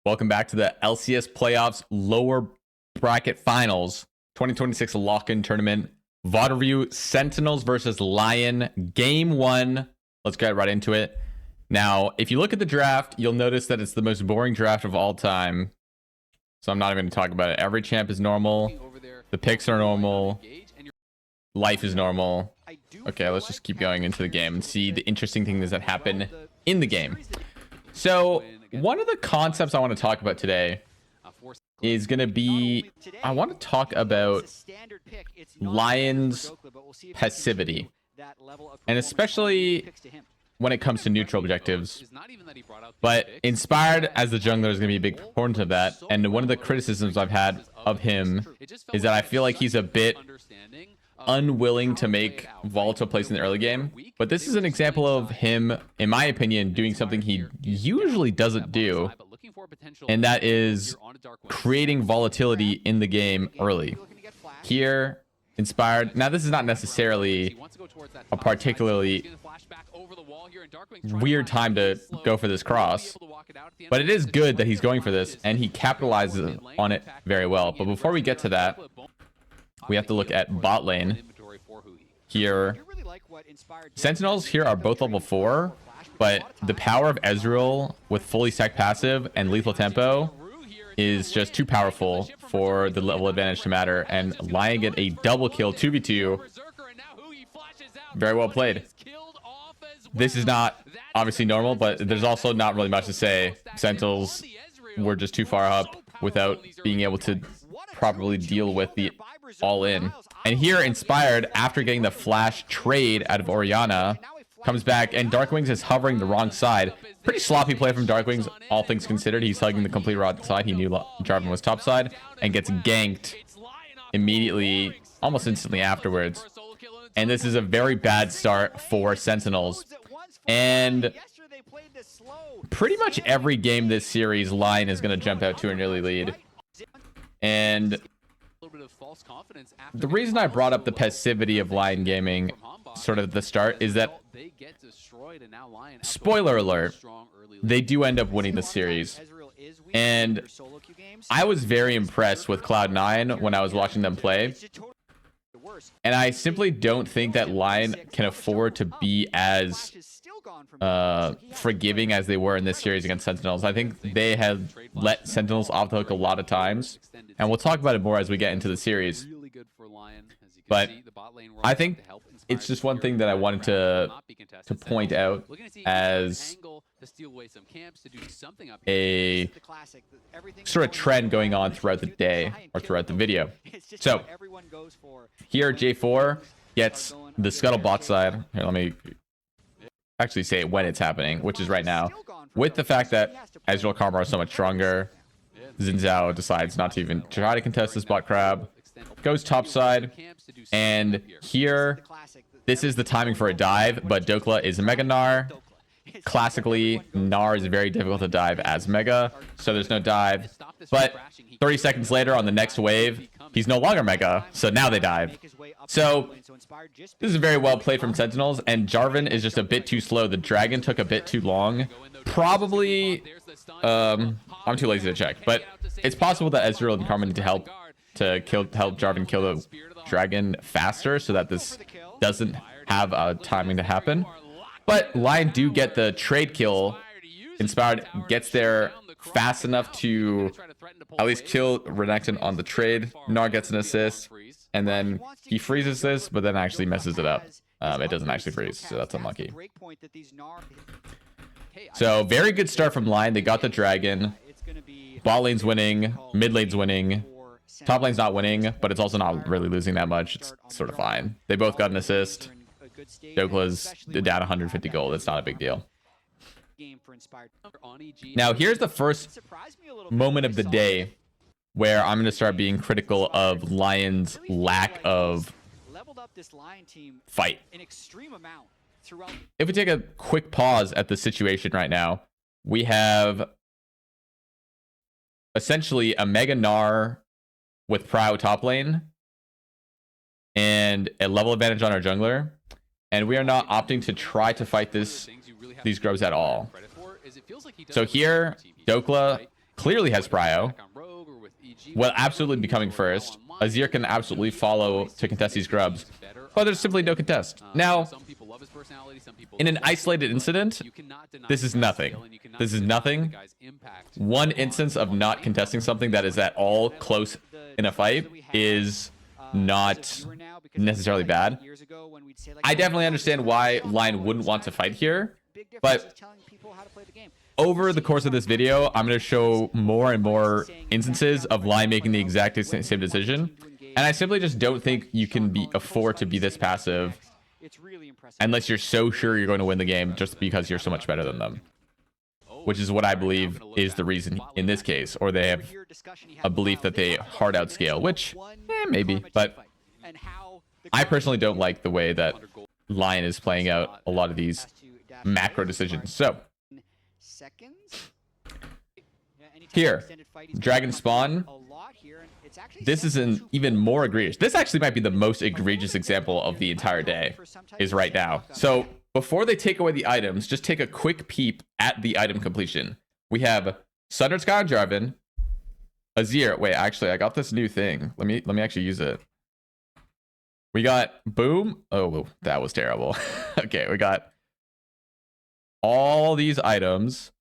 Welcome back to the LCS playoffs lower bracket finals 2026 lock-in tournament. VOD review, Sentinels versus LYON, game one. Let's get right into it. Now, if you look at the draft, you'll notice that it's the most boring draft of all time. So I'm not even going to talk about it. Every champ is normal. The picks are normal. Life is normal. Okay, let's just keep going into the game and see the interesting things that happen in the game. So one of the concepts I want to talk about today is going to be, I want to talk about LYON's passivity, and especially when it comes to neutral objectives. But Inspired as the jungler is going to be a big proponent of that, and one of the criticisms I've had of him is that I feel like he's a bit unwilling to make volatile plays in the early game. But this is an example of him, in my opinion, doing something he usually doesn't do, and that is creating volatility in the game early. Here, Inspired, now this is not necessarily a particularly weird time to go for this cross, but it is good that he's going for this, and he capitalizes on it very well. But before we get to that, we have to look at bot lane. Here, Sentinels here are both level 4, but the power of Ezreal with fully stacked passive and lethal tempo is just too powerful for the level advantage to matter, and LYON get a double kill 2v2. Very well played. This is not obviously normal, but there's also not really much to say. Sentinels were just too far up without being able to properly deal with the all-in. And here, Inspired, after getting the flash trade out of Orianna, comes back, and Darkwings is hovering the wrong side. Pretty sloppy play from Darkwings, all things considered. He's hugging the complete wrong side. He knew Jarvan was top side, and gets ganked immediately, almost instantly afterwards. And this is a very bad start for Sentinels. And pretty much every game this series, LYON is going to jump out to an early lead. And the reason I brought up the passivity of LYON gaming sort of at the start is that, spoiler alert, they do end up winning the series. And I was very impressed with Cloud9 when I was watching them play. And I simply don't think that LYON can afford to be as forgiving as they were in this series against Sentinels. I think they have let Sentinels off the hook a lot of times, and we'll talk about it more as we get into the series. But I think it's just one thing that I wanted to point out as a sort of trend going on throughout the day or throughout the video. So here J4 gets the scuttle bot side. Here, let me actually say it when it's happening, which is right now. With the fact that Ezreal Karma are so much stronger, Xin Zhao decides not to even try to contest this bot crab, goes top side, and here this is the timing for a dive, but Dokla is a Mega Gnar. Classically, Gnar is very difficult to dive as Mega, so there's no dive. But 30 seconds later on the next wave, he's no longer Mega, so now they dive. So this is very well played from Sentinels, and Jarvan is just a bit too slow. The dragon took a bit too long. Probably, I'm too lazy to check, but it's possible that Ezreal and Karma need to help Jarvan kill the dragon faster so that this doesn't have a timing to happen. But LYON do get the trade kill. Inspired gets there fast enough to at least kill Renekton on the trade. Gnar gets an assist, and then he freezes this, but then actually messes it up. It doesn't actually freeze, so that's unlucky. So very good start from LYON. They got the dragon. Bot lane's winning. Mid lane's winning. Top lane's not winning, but it's also not really losing that much. It's sort of fine. They both got an assist. Dokla's down 150 gold. It's not a big deal. Now, here's the first moment of the day where I'm going to start being critical of LYON's lack of fight. If we take a quick pause at the situation right now, we have essentially a Mega Gnar with Prow top lane and a level advantage on our jungler, and we are not opting to try to fight these grubs at all. So here Dokla clearly has prio, will absolutely be coming first. Azir can absolutely follow to contest these grubs, but there's simply no contest. Now, in an isolated incident, this is nothing. This is nothing. One instance of not contesting something that is at all close in a fight is not necessarily bad. I definitely understand why LYON wouldn't want to fight here, but over the course of this video, I'm going to show more and more instances of LYON making the exact same decision. And I simply just don't think you can afford to be this passive unless you're so sure you're going to win the game just because you're so much better than them. Which is what I believe is the reason in this case. Or they have a belief that they hard outscale, which, maybe. But I personally don't like the way that LYON is playing out a lot of these macro decisions. So, here, Dragon Spawn. This is an even more egregious. This actually might be the most egregious example of the entire day, is right now. So, before they take away the items, just take a quick peep at the item completion. We have Sundered Sky on Jarvan, Azir. Wait, actually, I got this new thing. Let me actually use it. We got Boom. Oh, that was terrible. Okay, we got all these items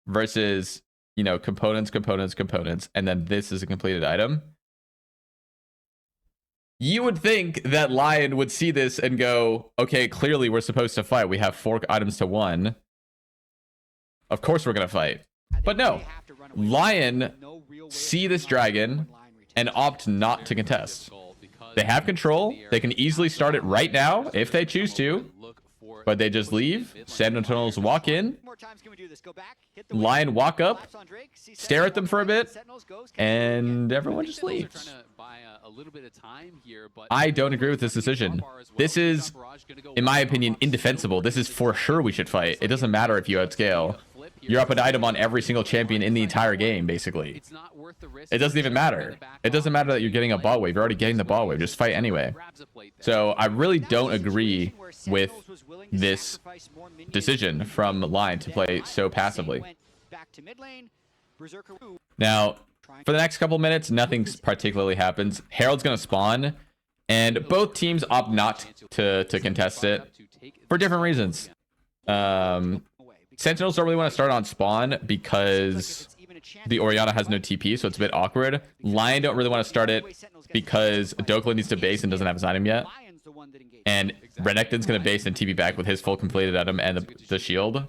versus, you know, components, and then this is a completed item. You would think that LYON would see this and go, okay, clearly we're supposed to fight. We have 4 items to 1. Of course we're going to fight. But no, LYON see this dragon and opt not to contest. They have control. They can easily start it right now if they choose to. But they just leave. Sentinels walk in. LYON walk up, stare at them for a bit, and everyone just leaves. I don't agree with this decision. This is, in my opinion, indefensible. This is for sure we should fight. It doesn't matter if you outscale. You're up an item on every single champion in the entire game, basically. It doesn't even matter. It doesn't matter that you're getting a bot wave. You're already getting the bot wave. Just fight anyway. So I really don't agree with this decision from LYON to play so passively. Now, for the next couple minutes, nothing particularly happens. Herald's going to spawn, and both teams opt not to contest it for different reasons. Sentinels don't really want to start on spawn because the Orianna has no TP, so it's a bit awkward. LYON don't really want to start it because Dokla needs to base and doesn't have his item yet. And Renekton's going to base and TP back with his full completed item and the shield.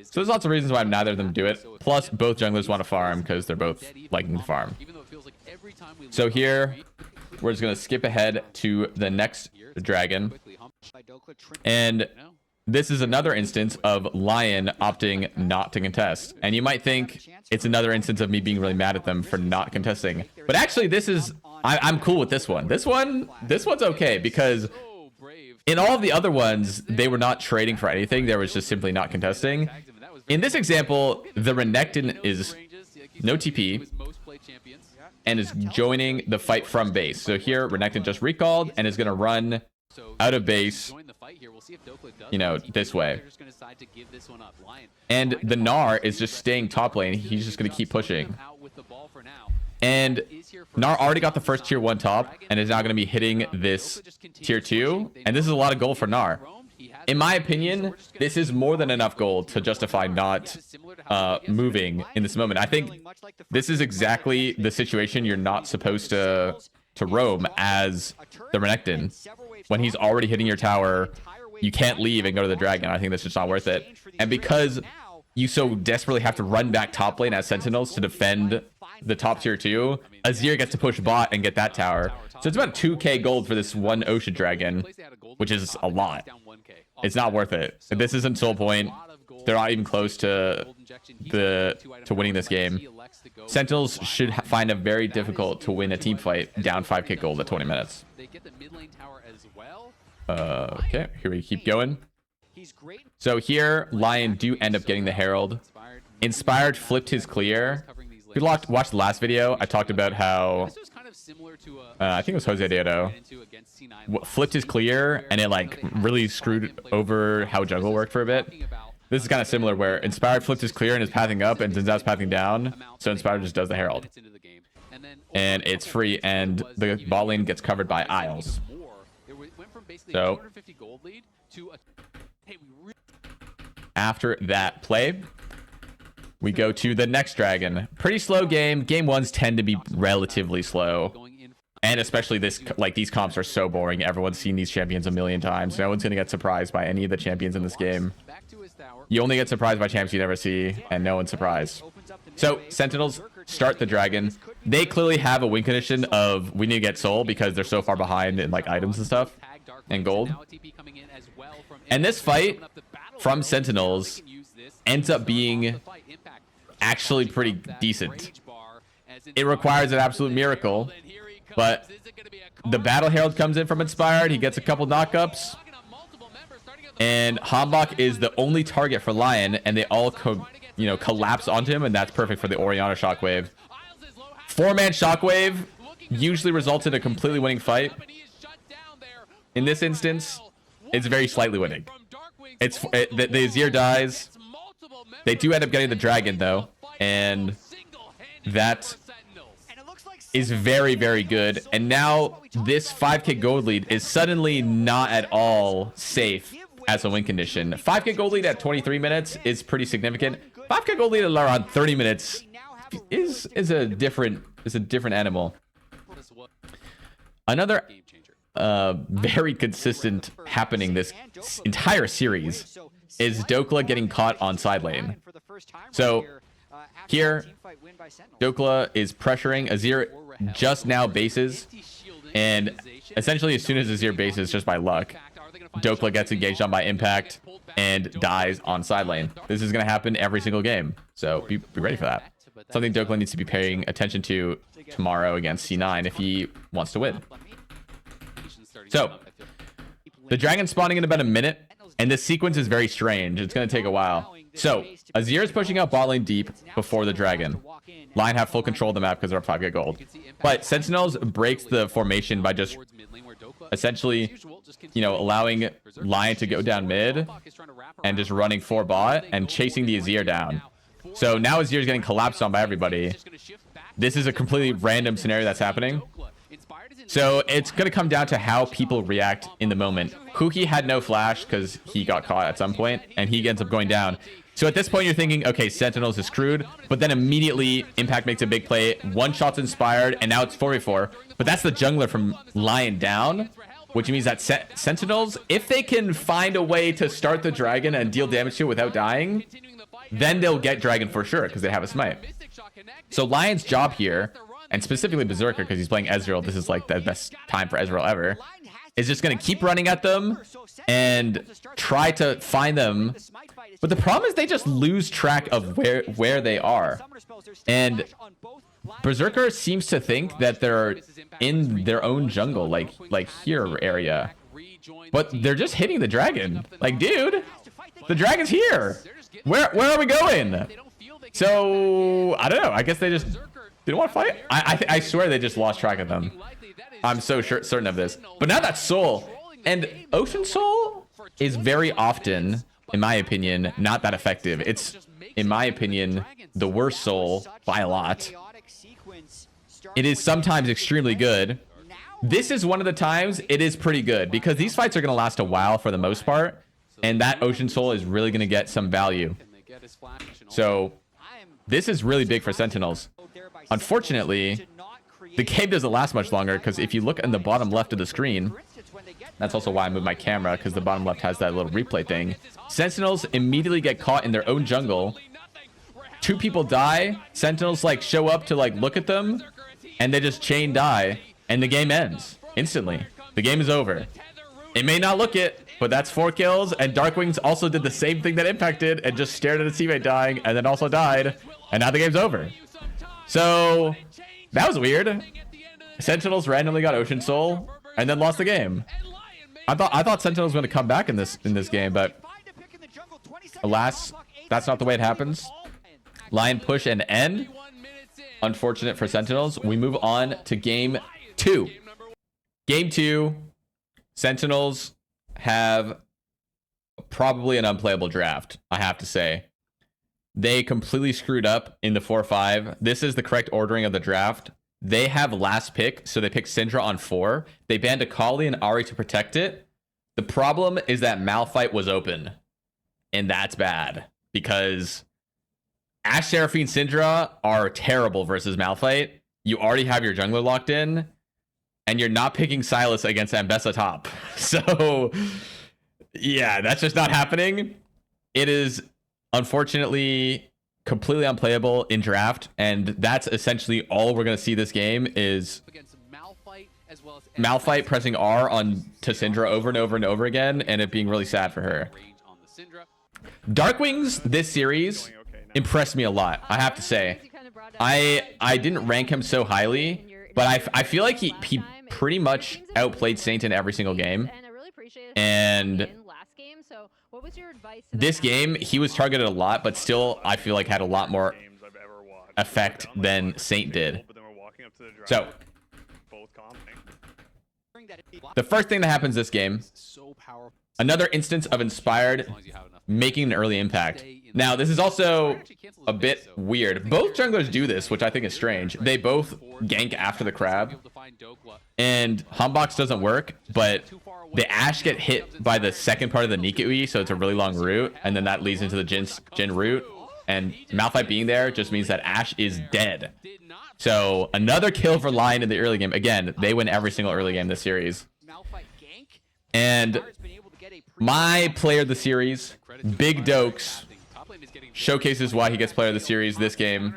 So there's lots of reasons why neither of them do it. Plus, both junglers want to farm because they're both liking the farm. So here, we're just going to skip ahead to the next dragon. And this is another instance of LYON opting not to contest. And you might think it's another instance of me being really mad at them for not contesting. But actually, this is... I'm cool with this one. This one's okay because in all of the other ones, they were not trading for anything. They were just simply not contesting. In this example, the Renekton is no TP and is joining the fight from base. So here, Renekton just recalled and is going to run out of base, you know, this way. And the Gnar is just staying top lane. He's just going to keep pushing. And Gnar already got the first tier 1 top and is now going to be hitting this tier 2. And this is a lot of gold for Gnar. In my opinion, this is more than enough gold to justify not moving in this moment. I think this is exactly the situation you're not supposed to roam as the Renekton. When he's already hitting your tower, you can't leave and go to the dragon. I think that's just not worth it. And because you so desperately have to run back top lane as Sentinels to defend the top tier 2, Azir gets to push bot and get that tower. So it's about 2k gold for this one Ocean Dragon, which is a lot. It's not worth it. This isn't Soul Point. They're not even close to winning this game. Sentinels should find it very difficult to win a team fight down 5k gold at 20 minutes. Okay, here we keep going. So here, LYON do end up getting the Herald. Inspired flipped his clear. If you watched the last video, I talked about how I think it was Jose Deodo flipped his clear and it like really screwed over how jungle worked for a bit. This is kind of similar where Inspired flipped his clear and is pathing up and Zenzao's pathing down. So Inspired just does the Herald. And it's free and the bot lane gets covered by Isles. So after that play, we go to the next dragon. Pretty slow game. Game ones tend to be relatively slow. And especially this, like, these comps are so boring. Everyone's seen these champions a million times. No one's going to get surprised by any of the champions in this game. You only get surprised by champs you never see, and no one's surprised. So, Sentinels start the dragon. They clearly have a win condition of we need to get soul because they're so far behind in, like, items and stuff and gold. And this fight from Sentinels ends up being actually pretty decent. It requires an absolute miracle, but the Battle Herald comes in from Inspired. He gets a couple knockups, and Hambach is the only target for LYON, and they all collapse onto him, and that's perfect for the Orianna Shockwave. 4-man Shockwave usually results in a completely winning fight. In this instance, it's very slightly winning. The Azir dies. They do end up getting the dragon though, and that is very, very good. And now this 5k gold lead is suddenly not at all safe as a win condition. 5k gold lead at 23 minutes is pretty significant. 5k gold lead at around 30 minutes is a different animal. Another very consistent happening this entire series is Dokla getting caught on side lane. So here, Dokla is pressuring. Azir just now bases, and essentially as soon as Azir bases, just by luck, Dokla gets engaged on by impact and dies on side lane. This is going to happen every single game, so be ready for that. Something Dokla needs to be paying attention to tomorrow against C9 if he wants to win. So the dragon spawning in about a minute, and this sequence is very strange. It's going to take a while. So Azir is pushing out bot lane deep before the dragon. LYON have full control of the map because they're up 5k gold. But Sentinels breaks the formation by just essentially, allowing LYON to go down mid and just running for bot and chasing the Azir down. So now Azir is getting collapsed on by everybody. This is a completely random scenario that's happening. So it's going to come down to how people react in the moment. Huki had no flash because he got caught at some point, and he ends up going down. So at this point, you're thinking, okay, Sentinels is screwed. But then immediately, Impact makes a big play. One shot's Inspired, and now it's 4v4. But that's the jungler from LYON down, which means that Sentinels, if they can find a way to start the dragon and deal damage to it without dying, then they'll get dragon for sure because they have a smite. So LYON's job here, and specifically Berserker because he's playing Ezreal, this is like the best time for Ezreal ever, is just going to keep running at them and try to find them. But the problem is they just lose track of where they are. And Berserker seems to think that they're in their own jungle, like here area. But they're just hitting the dragon. Like, dude, the dragon's here. Where are we going? So, I don't know. I guess they just didn't want to fight. I swear they just lost track of them. I'm so certain of this. But now that's Soul. And Ocean Soul is very often, in my opinion, not that effective. It's, in my opinion, the worst Soul by a lot. It is sometimes extremely good. This is one of the times it is pretty good because these fights are going to last a while for the most part. And that Ocean Soul is really going to get some value. So this is really big for Sentinels. Unfortunately, the game doesn't last much longer because if you look in the bottom left of the screen, that's also why I moved my camera, because the bottom left has that little replay thing. Sentinels immediately get caught in their own jungle. 2 people die. Sentinels show up to look at them, and they just chain die, and the game ends instantly. The game is over. It may not look it, but that's 4 kills, and Darkwings also did the same thing that Impact did and just stared at his teammate dying and then also died, and now the game's over. So that was weird. Sentinels randomly got Ocean Soul and then lost the game. I thought Sentinels were going to come back in this game, but alas, that's not the way it happens. LYON push and end. Unfortunate for Sentinels. We move on to game 2. Game 2. Sentinels have probably an unplayable draft, I have to say. They completely screwed up in the 4-5. This is the correct ordering of the draft. They have last pick, so they picked Syndra on 4. They banned Akali and Ahri to protect it. The problem is that Malphite was open, and that's bad because Ashe, Seraphine, Syndra are terrible versus Malphite. You already have your jungler locked in, and you're not picking Sylas against Ambessa top. So, yeah, that's just not happening. It is, unfortunately, completely unplayable in draft, and that's essentially all we're going to see this game is Malphite pressing R on to Syndra over and over and over again, and it being really sad for her. Darkwings this series impressed me a lot, I have to say. I didn't rank him so highly, but I feel like he pretty much outplayed Saint in every single game. And this game, he was targeted a lot, but still, I feel like had a lot more effect than Saint did. So, the first thing that happens this game, another instance of Inspired making an early impact. Now, this is also a bit weird. Both junglers do this, which I think is strange. They both gank after the crab, and Humbox doesn't work, but the Ashe get hit by the second part of the Nikui, so it's a really long route, and then that leads into the Jhin route, and Malphite being there just means that Ashe is dead. So another kill for LYON in the early game. Again, they win every single early game this series. And my player of the series, Big Dokes, showcases why he gets player of the series this game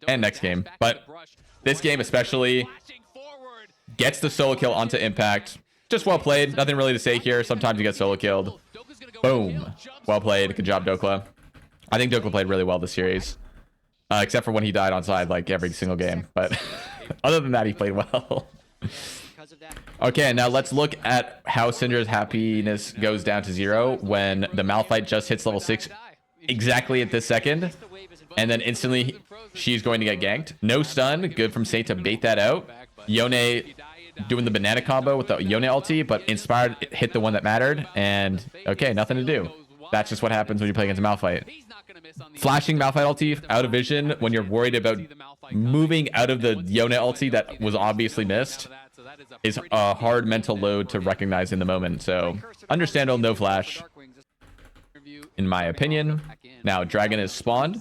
and next game. But this game especially, gets the solo kill onto Impact. Just well played. Nothing really to say here. Sometimes you get solo killed. Boom. Well played. Good job, Dokla. I think Dokla played really well this series. Except for when he died on side like every single game. But other than that, he played well. Okay, now let's look at how Syndra's happiness goes down to 0 when the Malphite just hits level 6 exactly at this second. And then instantly she's going to get ganked. No stun. Good from Saint to bait that out. Yone doing the banana combo with the Yone ulti, but Inspired hit the one that mattered. And okay, nothing to do. That's just what happens when you play against a Malphite. Flashing Malphite ulti out of vision when you're worried about moving out of the Yone ulti that was obviously missed is a hard mental load to recognize in the moment. So understandable, no flash, in my opinion. Now Dragon is spawned,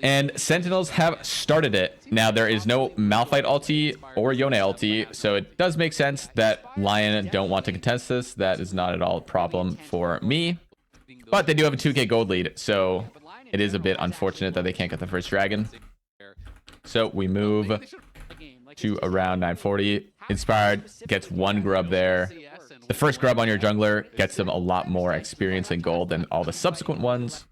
and Sentinels have started it. Now there is no Malphite ulti or Yone ulti, so it does make sense that LYON don't want to contest this. That is not at all a problem for me, but they do have a 2k gold lead, so it is a bit unfortunate that they can't get the first dragon. So we move to around 940. Inspired gets one grub there. The first grub on your jungler gets them a lot more experience and gold than all the subsequent ones.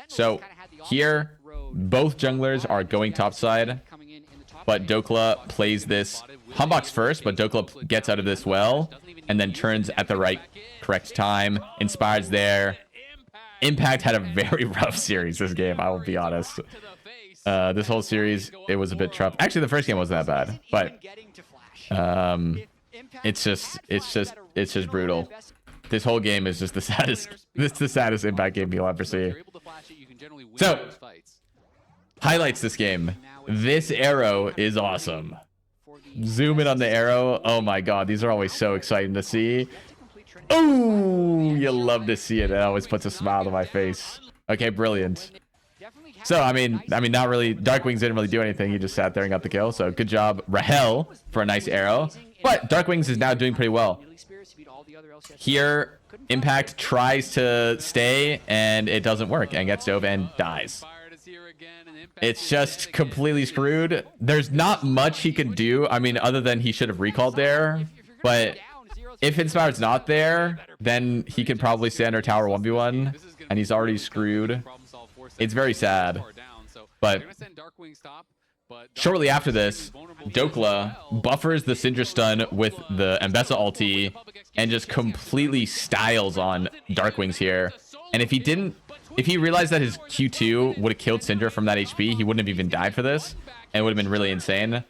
So here, both junglers are going topside, but Dokla plays this Humbox first, but Dokla gets out of this well, and then turns at the correct time. Inspired's there. Impact had a very rough series this game, I will be honest. This whole series, it was a bit tough. Actually, the first game wasn't that bad, but it's just brutal. This whole game is just the saddest. This is the saddest Impact game you'll ever see. So, highlights this game. This arrow is awesome. Zoom in on the arrow. Oh my god, these are always so exciting to see. Oh, you love to see it. It always puts a smile on my face. Okay, brilliant. So, I mean, not really. Darkwings didn't really do anything. He just sat there and got the kill. So, good job, Rahel, for a nice arrow. But Darkwings is now doing pretty well. Here, Impact tries to stay, and it doesn't work, and gets dove and dies. It's just completely screwed. There's not much he can do. I mean, other than he should have recalled there. But if Inspired's not there, then he could probably stay under tower 1v1, and he's already screwed. It's very sad. But shortly after this, Dokla buffers the Syndra stun with the Ambessa ulti and just completely styles on Darkwings here. And if he realized that his Q2 would have killed Syndra from that HP, he wouldn't have even died for this, and it would have been really insane.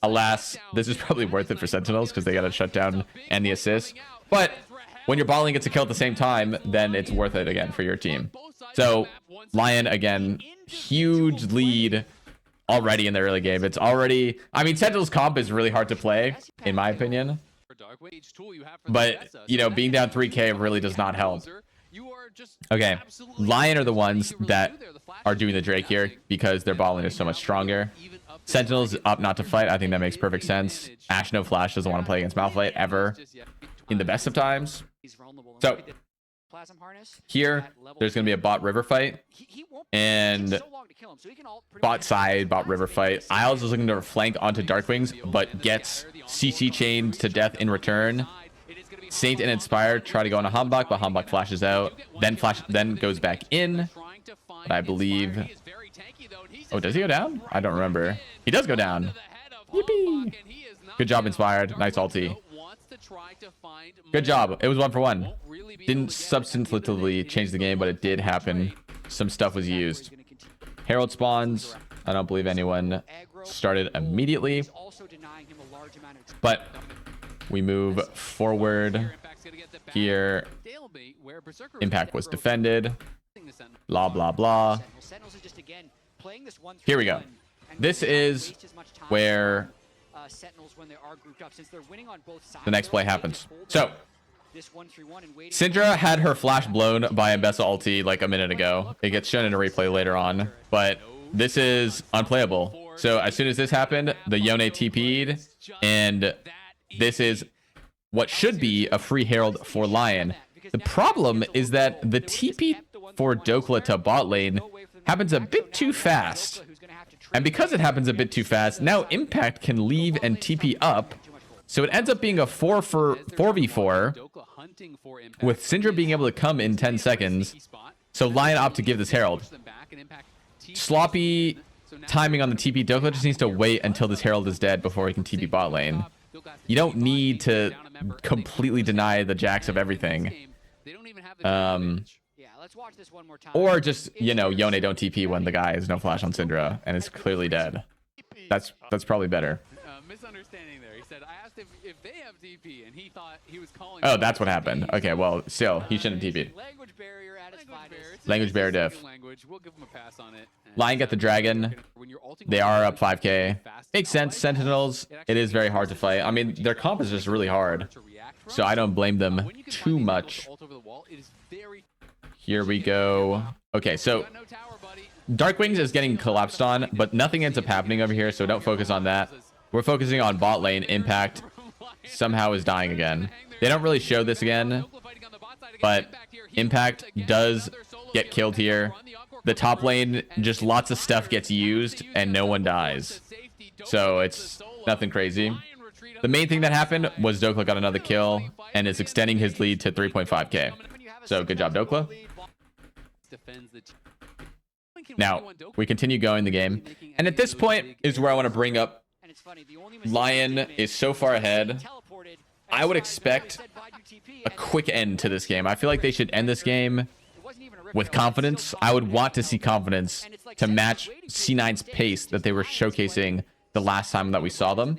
Alas, this is probably worth it for Sentinels because they got a shutdown and the assist. But when your bot lane gets a kill at the same time, then it's worth it again for your team. So LYON, again, huge lead already in the early game. It's already, I mean, Sentinel's comp is really hard to play, in my opinion. But, you know, being down 3k really does not help. Okay, LYON are the ones that are doing the Drake here because their bot lane is so much stronger. Sentinel's up not to fight. I think that makes perfect sense. Ashe no flash doesn't want to play against Malphite ever in the best of times. So here, there's going to be a bot river fight. And bot side, bot river fight. Isles is looking to flank onto Darkwings, but gets CC chained to death in return. Saint and Inspired try to go on a Hambak, but Hambak flashes out. Then goes back in. But I believe... Oh, does he go down? I don't remember. He does go down. Yippee! Good job, Inspired. Nice ulti. Good job. It was 1 for 1. Didn't substantively change the game, but it did happen. Some stuff was used. Herald spawns. I don't believe anyone started immediately. But we move forward here. Impact was defended. Blah, blah, blah. Here we go. This is where the next play happens. So, Syndra had her flash blown by Mbessa ulti like a minute ago. It gets shown in a replay later on, but this is unplayable. So as soon as this happened, the Yone TP'd, and this is what should be a free Herald for LYON. The problem is that the TP for Dokla to bot lane happens a bit too fast. And because it happens a bit too fast, now Impact can leave and TP up. So it ends up being a 4v4 with Syndra being able to come in 10 seconds. So LYON opt to give this Herald. Sloppy timing on the TP. Dokla just needs to wait until this Herald is dead before he can TP bot lane. You don't need to completely deny the Jax of everything. Or just, you know, Yone don't TP when the guy has no flash on Syndra and is clearly dead. That's probably better. Misunderstanding there. He said, I asked if they have TP, and he thought he was calling. Oh, that's what happened. Okay, well, still, he shouldn't TP. Language barrier diff. We'll give him a pass on it. LYON get the dragon. They are up 5k. Makes sense. Sentinels, it is very hard to fight. I mean, their comp is just really hard. So I don't blame them too much. Here we go. Okay, so Darkwings is getting collapsed on, but nothing ends up happening over here, so don't focus on that. We're focusing on bot lane. Impact somehow is dying again. They don't really show this again, but Impact does get killed here. The top lane, just lots of stuff gets used and no one dies. So it's nothing crazy. The main thing that happened was Dokla got another kill and is extending his lead to 3.5k. So good job, Dokla. Now, we continue going the game. And at this point is where I want to bring up LYON is so far ahead. I would expect a quick end to this game. I feel like they should end this game with confidence. I would want to see confidence to match C9's pace that they were showcasing the last time that we saw them.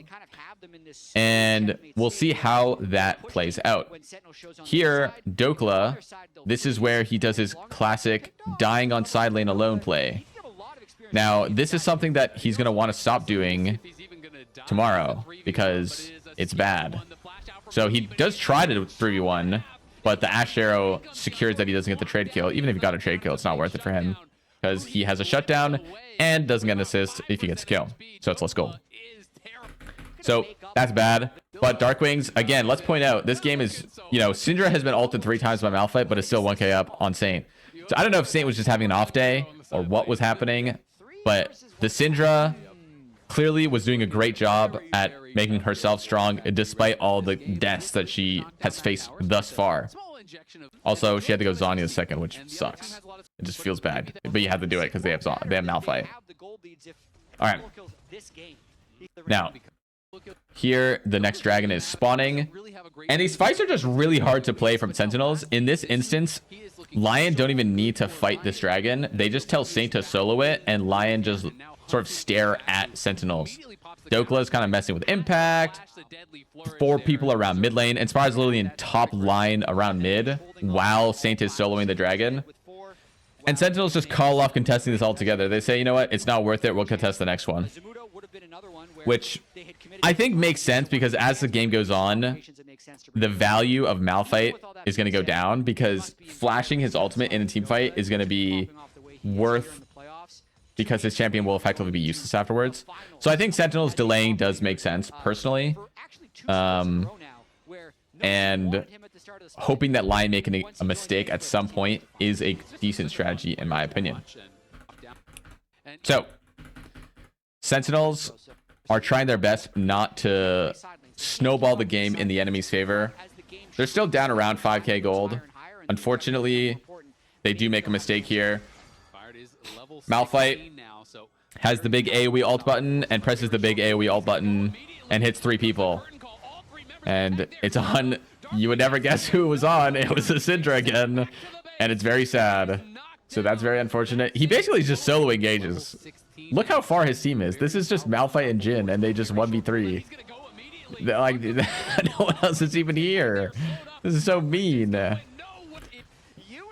And we'll see how that plays out. Here, Dokla, this is where he does his classic dying on side lane alone play. Now, this is something that he's going to want to stop doing tomorrow because it's bad. So he does try to 3v1, but the Ashe Arrow secures that he doesn't get the trade kill. Even if he got a trade kill, it's not worth it for him because he has a shutdown and doesn't get an assist if he gets a kill. So it's less gold. So that's bad. But Darkwings, again, let's point out, this game is, you know, Syndra has been ulted 3 times by Malphite, but is still 1k up on Saint. So I don't know if Saint was just having an off day or what was happening, but the Syndra clearly was doing a great job at making herself strong despite all the deaths that she has faced thus far. Also, she had to go Zanya second, which sucks. It just feels bad. But you have to do it because they have Malphite. Alright. Now, here, the next dragon is spawning. And these fights are just really hard to play from Sentinels. In this instance, LYON don't even need to fight this dragon. They just tell Saint to solo it, and LYON just sort of stare at Sentinels. Dokla is kind of messing with impact. 4 people around mid lane. Inspires Lillian top line around mid while Saint is soloing the dragon. And Sentinels just call off contesting this altogether. They say, you know what? It's not worth it. We'll contest the next one. Which I think makes sense because as the game goes on, the value of Malphite is going to go down because flashing his ultimate in a team fight is going to be worth because his champion will effectively be useless afterwards. So I think Sentinels delaying does make sense personally. And hoping that LYON making a mistake at some point is a decent strategy in my opinion. So Sentinels are trying their best not to snowball the game in the enemy's favor. They're still down around 5k gold. Unfortunately, they do make a mistake here. Malphite has the big AoE ult button and presses the big AoE ult button and hits 3 people. And it's on. You would never guess who it was on. It was a Syndra again. And it's very sad. So that's very unfortunate. He basically just solo engages. Look how far his team is. This is just Malphite and Jhin, and they just 1v3. Like, no one else is even here. This is so mean.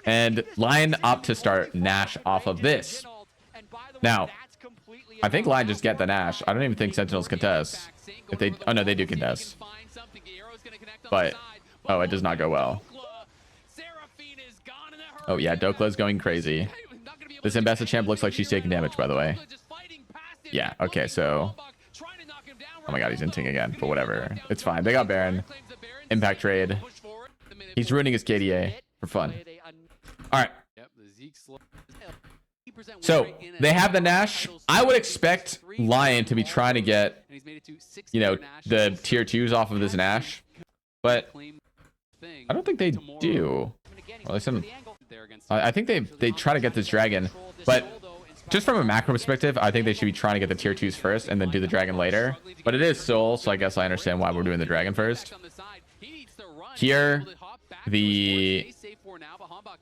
And LYON opt to start Nash off of this. Now, I think LYON just get the Nash. I don't even think Sentinels contest. If they, oh no, they do contest. But, oh, it does not go well. Oh yeah, Dokla's going crazy. This Ambassador champ looks like she's taking damage, by the way. Yeah, okay, so... Oh my god, he's inting again, but whatever. It's fine. They got Baron. Impact trade. He's ruining his KDA for fun. Alright. So, they have the Nash. I would expect LYON to be trying to get, you know, the tier 2s off of this Nash. But I don't think they do. Well, I think they try to get this dragon. But just from a macro perspective, I think they should be trying to get the tier 2s first and then do the dragon later. But it is Soul, so I guess I understand why we're doing the dragon first. Here, the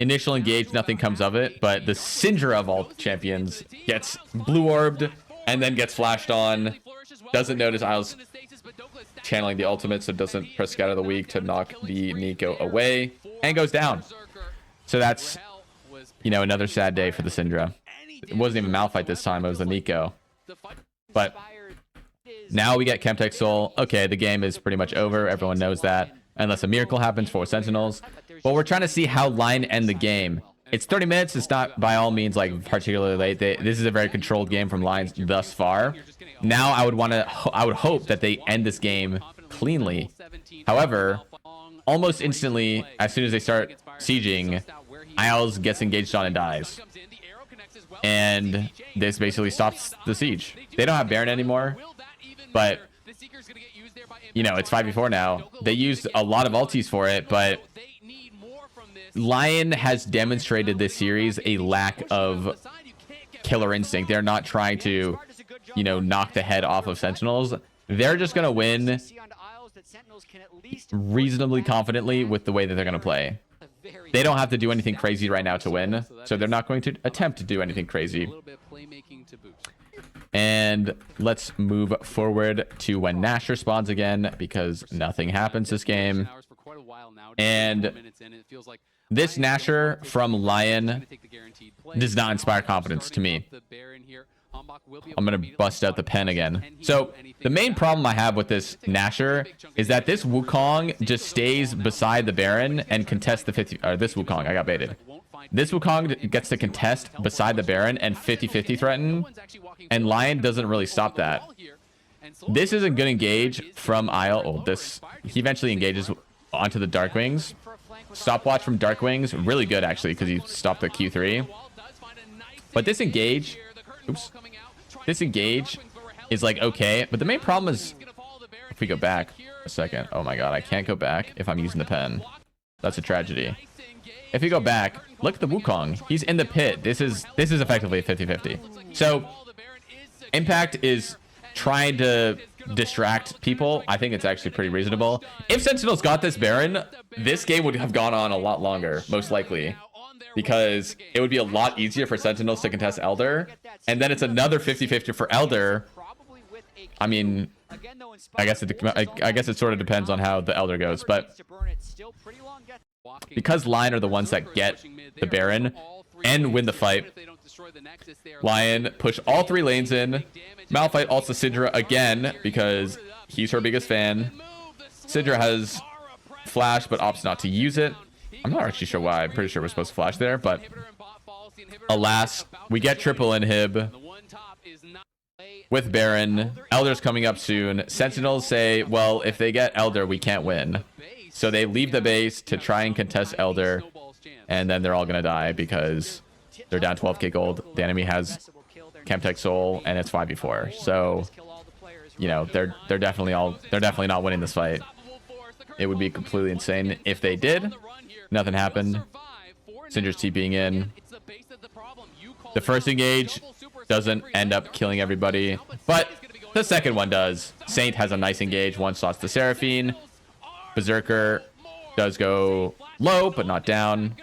initial engage, nothing comes of it, but the Syndra of all champions gets blue orbed and then gets flashed on. Doesn't notice Isles channeling the ultimate, so doesn't press Scatter the Weak to knock the Nico away and goes down. So that's, you know, another sad day for the Syndra. It wasn't even Malphite this time, it was the Nico. But now we get Chemtech Soul. Okay, the game is pretty much over. Everyone knows that. Unless a miracle happens for Sentinels. But we're trying to see how LYON end the game. It's 30 minutes. It's not by all means like particularly late. This is a very controlled game from LYON thus far. Now I would hope that they end this game cleanly. However, almost instantly, as soon as they start sieging, Isles gets engaged on and dies. And this basically stops the siege. They don't have Baron anymore, but you know, it's 5v4 now. They used a lot of ultis for it, but LYON has demonstrated this series a lack of killer instinct. They're not trying to, you know, knock the head off of Sentinels. They're just going to win reasonably confidently with the way that they're going to play. They don't have to do anything crazy right now to win, so they're not going to attempt to do anything crazy. And let's move forward to when Nash respawns again, because nothing happens this game. And this Nasher from LYON does not inspire confidence to me. I'm going to bust out the pen again. So the main problem I have with this Nasher is that this Wukong just stays beside the Baron and contests the 50... Or this Wukong, I got baited. This Wukong gets to contest beside the Baron and 50-50 threaten, and LYON doesn't really stop that. This is a good engage from Isle. Oh, this, he eventually engages onto the Darkwings. Stopwatch from Darkwings, really good actually, because he stopped the Q3. But this engage, oops, this engage is like okay, but the main problem is if we go back a second. Oh my god, I can't go back if I'm using the pen. That's a tragedy. If you go back, look at the Wukong. He's in the pit. This is effectively a 50-50. So Impact is trying to distract people. I think it's actually pretty reasonable. If Sentinels got this Baron, this game would have gone on a lot longer, most likely. because it would be a lot easier for Sentinels to contest Elder, and then it's another 50-50 for Elder. I mean, I guess it sort of depends on how the Elder goes, but because LYON are the ones that get the Baron and win the fight, LYON push all 3 lanes in. Malphite ults Syndra again because he's her biggest fan. Syndra has flash but opts not to use it. I'm not actually sure why. I'm pretty sure we're supposed to flash there, but alas, we get triple inhib with Baron. Elder's coming up soon. Sentinels say, well, if they get Elder, we can't win. So they leave the base to try and contest Elder, and then they're all gonna die because they're down 12k gold. The enemy has Chemtech Soul, and it's 5v4. So, you know, they're definitely not winning this fight. It would be completely insane if they did. Nothing happened. Syndra's TPing in. The first engage doesn't end up killing everybody, but the second one does. Saint has a nice engage, one shots the Seraphine. Berserker does go low, but not down.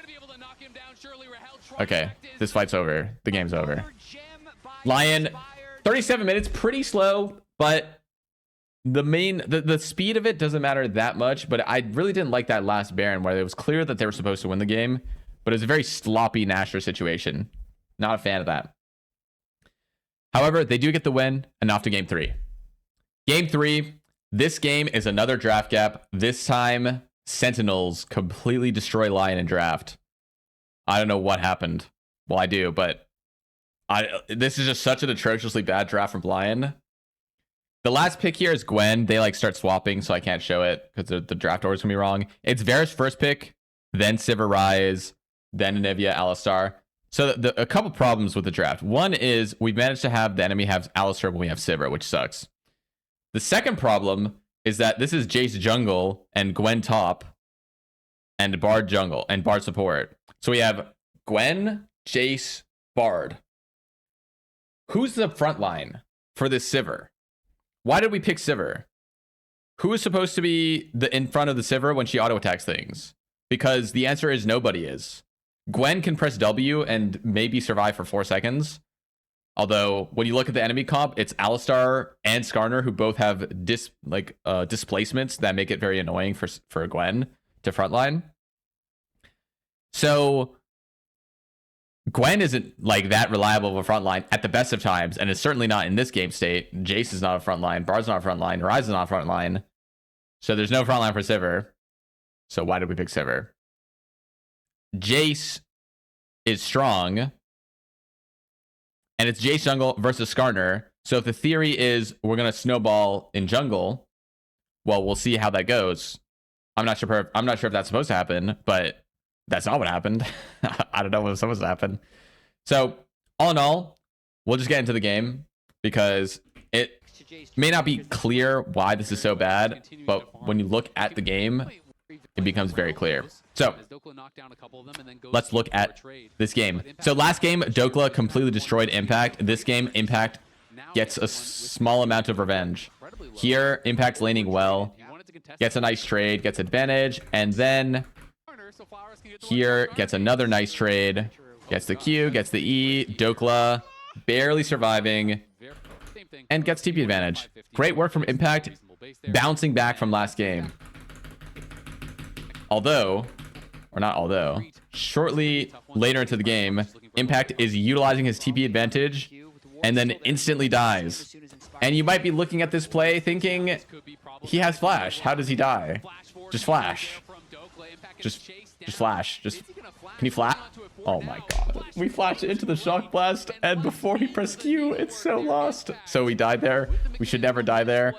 Okay, this fight's over. The game's over. LYON, 37 minutes, pretty slow, but the speed of it doesn't matter that much. But I really didn't like that last Baron where it was clear that they were supposed to win the game, but it was a very sloppy Nashor situation. Not a fan of that. However, they do get the win, and off to game 3. Game 3, this game is another draft gap. This time, Sentinels completely destroy LYON in draft. I don't know what happened. Well, I do, but this is just such an atrociously bad draft from LYON. The last pick here is Gwen. They like start swapping, so I can't show it because the draft order is gonna be wrong. It's Varus first pick, then Sivir Rise, then Anivia, Alistar. So a couple problems with the draft. One is we've managed to have the enemy have Alistar when we have Sivir, which sucks. The second problem is that this is Jace jungle and Gwen top and Bard jungle and Bard support. So we have Gwen, Jace, Bard. Who's the front line for this Sivir? Why did we pick Sivir? Who is supposed to be in front of the Sivir when she auto attacks things? Because the answer is nobody is. Gwen can press W and maybe survive for 4 seconds. Although when you look at the enemy comp, it's Alistar and Skarner who both have displacements that make it very annoying for Gwen to frontline. So Gwen isn't like that reliable of a frontline at the best of times, and it's certainly not in this game state. Jace is not a frontline, Bard's not a frontline, Ryze is not a frontline. So there's no frontline for Sivir. So why did we pick Sivir? Jace is strong, and it's Jace jungle versus Skarner. So if the theory is we're gonna snowball in jungle, well, we'll see how that goes. I'm not sure if that's supposed to happen, but that's not what happened. I don't know what's supposed to happen. So all in all, we'll just get into the game because it may not be clear why this is so bad, but when you look at the game, it becomes very clear. So let's look at this game. So last game, Dokla completely destroyed Impact. This game, Impact gets a small amount of revenge. Here, Impact's laning well, gets a nice trade, gets advantage, and then here gets another nice trade, gets the Q, gets the E. Dokla barely surviving and gets TP advantage. Great work from Impact, bouncing back from last game. Shortly later into the game, Impact is utilizing his TP advantage and then instantly dies. And you might be looking at this play thinking, he has flash. How does he die? Just flash. Just flash. Can he flash? Oh my god. We flashed into the shock blast, and before he pressed Q, it's so lost. So we died there. We should never die there.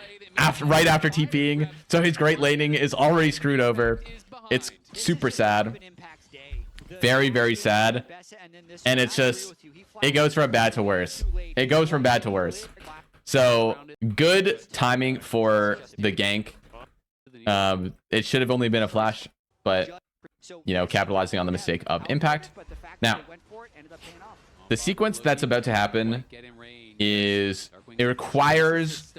Right after TPing. So his great laning is already screwed over. It's super sad. Very, very sad. And it's just, it goes from bad to worse. It goes from bad to worse. So good timing for the gank. It should have only been a flash, but you know, capitalizing on the mistake of Impact. Now, the sequence that's about to happen is, it requires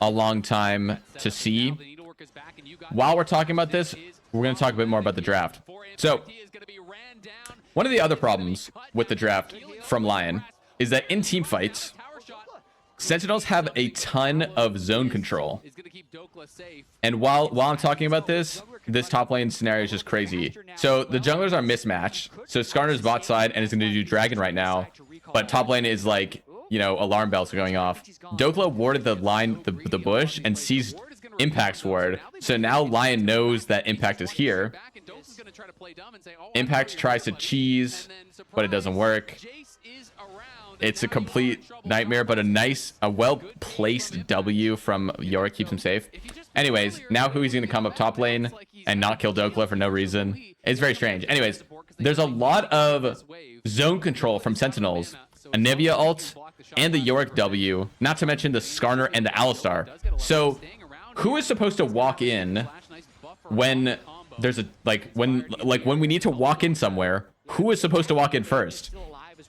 a long time to see. While we're talking about this, we're going to talk a bit more about the draft. So One of the other problems with the draft from LYON is that in team fights, Sentinels have a ton of zone control. And while I'm talking about this top lane scenario is just crazy. So the junglers are mismatched. So Skarner's bot side and is going to do Dragon right now. But top lane is like, you know, alarm bells are going off. Dokla warded the bush and sees Impact's ward. So now LYON knows that Impact is here. Impact tries to cheese, but it doesn't work. It's a complete nightmare, but a well-placed W from Yorick keeps him safe. Anyways, now Hui's going to come up top lane and not kill Dokla for no reason. It's very strange. Anyways, there's a lot of zone control from Sentinels. Anivia ult and the Yorick W, not to mention the Skarner and the Alistar. So who is supposed to walk in when there's a when we need to walk in somewhere? Who is supposed to walk in first?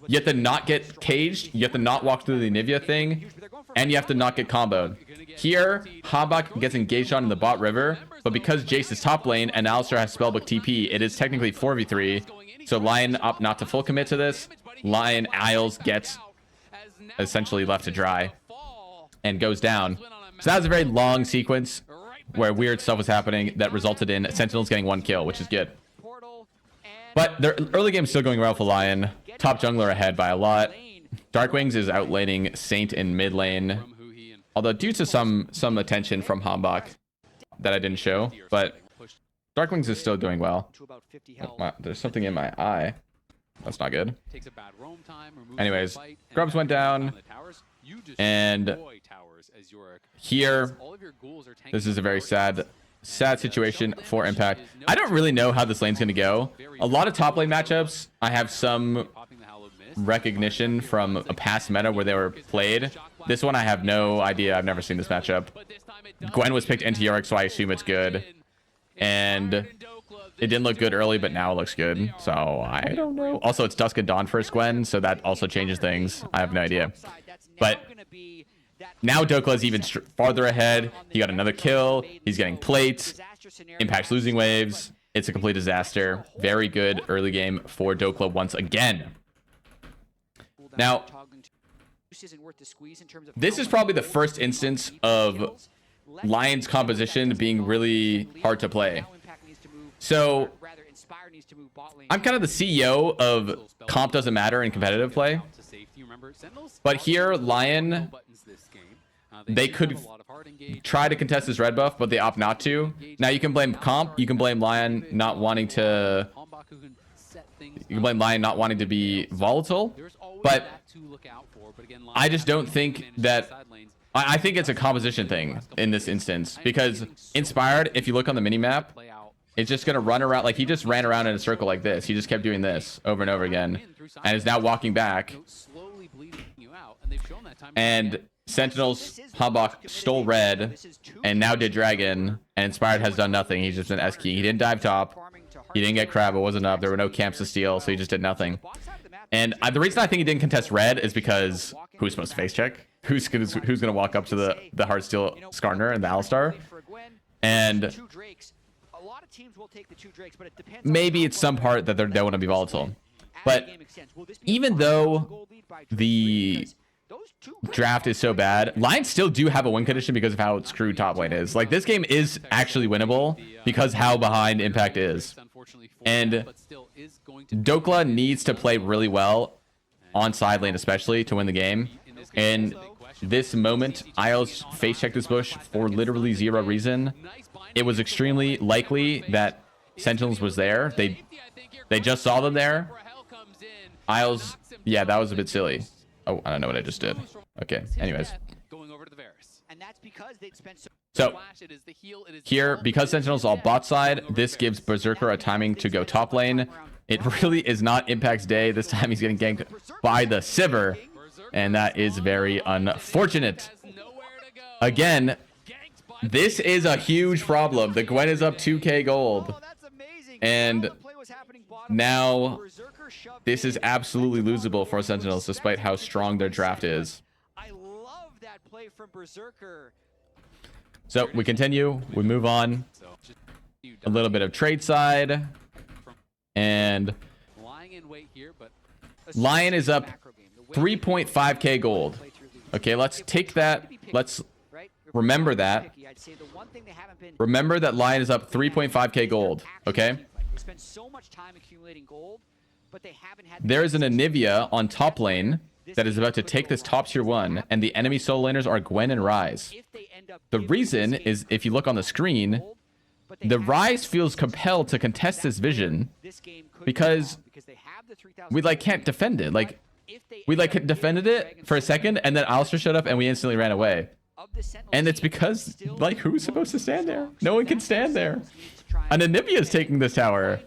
You have to not get caged, you have to not walk through the Anivia thing, and you have to not get comboed. Here, Habak gets engaged on in the bot river, but because Jace is top lane and Alistar has spellbook TP, it is technically 4v3. So LYON opt not to full commit to this. LYON Isles gets essentially left to dry and goes down. So that was a very long sequence where weird stuff was happening that resulted in Sentinels getting 1 kill, which is good. But their early game is still going well for LYON. Top jungler ahead by a lot. Darkwings is outlaning Saint in mid lane. Although due to some attention from Hambach that I didn't show, but Darkwings is still doing well. Oh, wow, there's something in my eye. That's not good. Anyways, Grubs went down. And here, this is a very sad situation for Impact. I don't really know how this lane's going to go. A lot of top lane matchups, I have some recognition from a past meta where they were played. This one, I have no idea. I've never seen this matchup. Gwen was picked into Yorick, so I assume it's good. And it didn't look good early, but now it looks good. So I don't know. Also, it's Dusk and Dawn first Gwen, so that also changes things. I have no idea. But now Dokla's even farther ahead. He got another kill. He's getting plates. Impact's losing waves. It's a complete disaster. Very good early game for Dokla once again. Now, this is probably the first instance of LYON's composition being really hard to play. So, I'm kind of the CEO of comp doesn't matter in competitive play. But here, LYON, they could try to contest this red buff, but they opt not to. Now, you can blame comp. You can blame LYON not wanting to... You can blame LYON not wanting to be volatile. But I just don't think that... I think it's a composition thing in this instance. Because Inspired, if you look on the minimap, it's just going to run around. Like, he just ran around in a circle like this. He just kept doing this over and over again. And is now walking back. And Sentinels, Hambach stole red. And now did Dragon. And Inspired has done nothing. He's just been S-key. He didn't dive top. He didn't get crab. It wasn't up. There were no camps to steal. So he just did nothing. And the reason I think he didn't contest red is because who's supposed to face check? Who's gonna walk up to the hard steel Skarner and the Alistar? And maybe it's some part that they don't want to be volatile. But even though the draft is so bad, Lions still do have a win condition because of how screwed top lane is. Like, this game is actually winnable because how behind Impact is. And Dokla needs to play really well on side lane, especially to win the game. And this moment, Isles face checked this bush for literally zero reason. It was extremely likely that Sentinels was there. They just saw them there. Isles, yeah, that was a bit silly. Oh, I don't know what I just did. Okay, anyways. So, here, because Sentinel's all bot side, this gives Berserker a timing to go top lane. It really is not Impact's day. This time he's getting ganked by the Sivir. And that is very unfortunate. Again, this is a huge problem. The Gwen is up 2k gold. And now this is absolutely losable for Sentinels despite how strong their draft is. I love that play from Berserker. So we continue. We move on. A little bit of trade side. And in weight here, but LYON is up 3.5k gold. Okay, let's take that. Let's remember that. Remember that LYON is up 3.5k gold. Okay. There is an Anivia on top lane that is about to take this top tier 1, and the enemy solo laners are Gwen and Ryze. The reason is, if you look on the screen, the Ryze feels compelled to contest this vision because we like can't defend it. Like we like defended it for a second, and then Alistair showed up and we instantly ran away. And it's because, like, who's supposed to stand there? No one can stand there. And Anivia is taking this tower.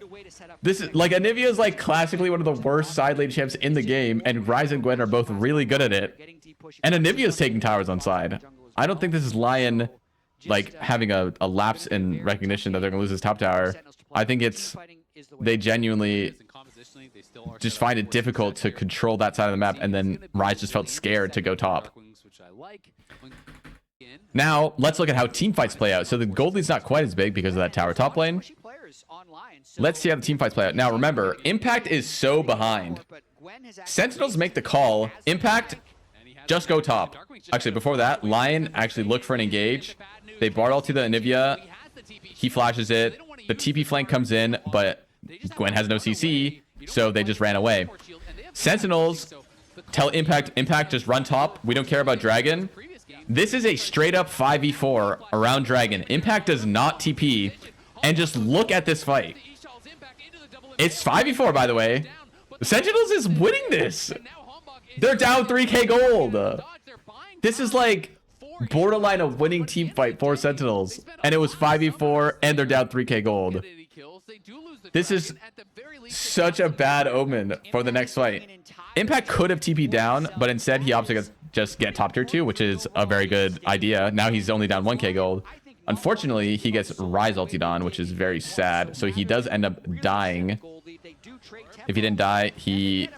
This is like, Anivia is like classically one of the worst side lane champs in the game, and Ryze and Gwen are both really good at it. And Anivia is taking towers on side. I don't think this is LYON like having a lapse in recognition that they're gonna lose this top tower. I think it's they genuinely just find it difficult to control that side of the map, and then Ryze just felt scared to go top. Now, let's look at how team fights play out. So the gold lead's not quite as big because of that tower top lane. Let's see how the team fights play out. Now, remember, Impact is so behind. Sentinels make the call. Impact, just go top. Actually, before that, LYON actually looked for an engage. They bard ult to the Anivia. He flashes it. The TP flank comes in, but Gwen has no CC, so they just ran away. Sentinels tell Impact, just run top. We don't care about Dragon. This is a straight up 5v4 around Dragon. Impact does not TP. And just look at this fight. It's 5v4, by the way. Sentinels is winning this. They're down 3k gold. This is like borderline a winning team fight for Sentinels. And it was 5v4 and they're down 3k gold. This is such a bad omen for the next fight. Impact could have TP'd down, but instead he opted to just get top tier 2, which is a very good idea. Now he's only down 1k gold. Unfortunately, he gets Ryze ulted on, which is very sad. So he does end up dying. If he didn't die, he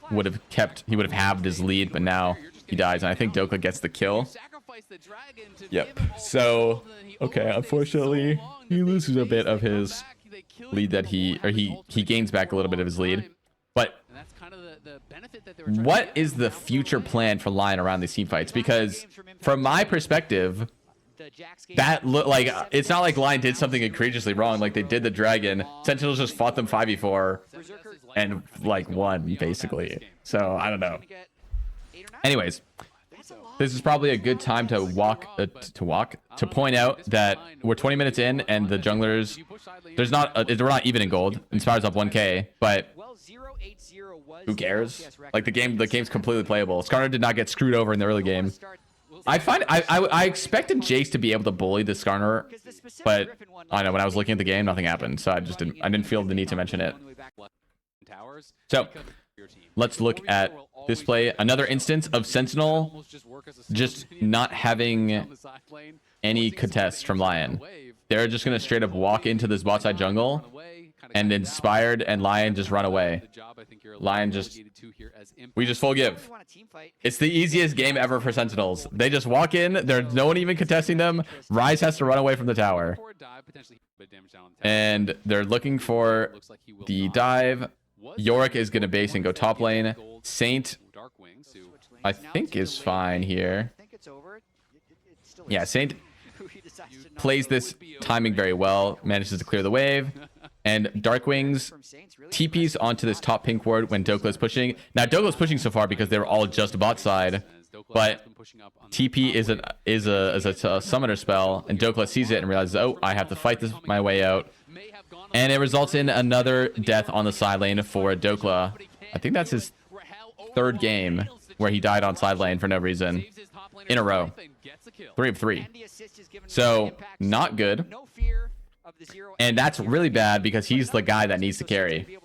would have halved his lead, but now he dies. And I think Dokka gets the kill. Yep. So, okay, unfortunately, he loses a bit of his lead that he gains back a little bit of his lead. But what is the future plan for LYON around these team fights? Because from my perspective, that look like it's not like LYON did something egregiously wrong. Like they did the Dragon. Sentinels just fought them 5v4 and like won basically. So I don't know. Anyways, this is probably a good time to point out that we're 20 minutes in and the junglers, we're not even in gold. Inspire's up 1k, but who cares? Like the game's completely playable. Skarner did not get screwed over in the early game. I expected Jace to be able to bully the Skarner, but I don't know, when I was looking at the game, nothing happened. So I didn't feel the need to mention it. So let's look at this play. Another instance of Sentinel just not having any contests from LYON. They're just going to straight up walk into this bot side jungle, and Inspired and LYON just run away. LYON we just full give. It's the easiest game ever for Sentinels. They just walk in, there's no one even contesting them. Ryze has to run away from the tower. And they're looking for the dive. Yorick is going to base and go top lane. Saint, I think, is fine here. Yeah, Saint plays this timing very well, manages to clear the wave. And Darkwings TPs onto this top pink ward when Dokka is pushing. Now, Dokka is pushing so far because they were all just bot side. But TP is a summoner spell, and Dokka sees it and realizes, oh, I have to fight this my way out. And it results in another death on the side lane for Dokka. I think that's his third game where he died on side lane for no reason in a row. 3 of 3. So, not good. And that's really bad because he's the guy that needs to carry.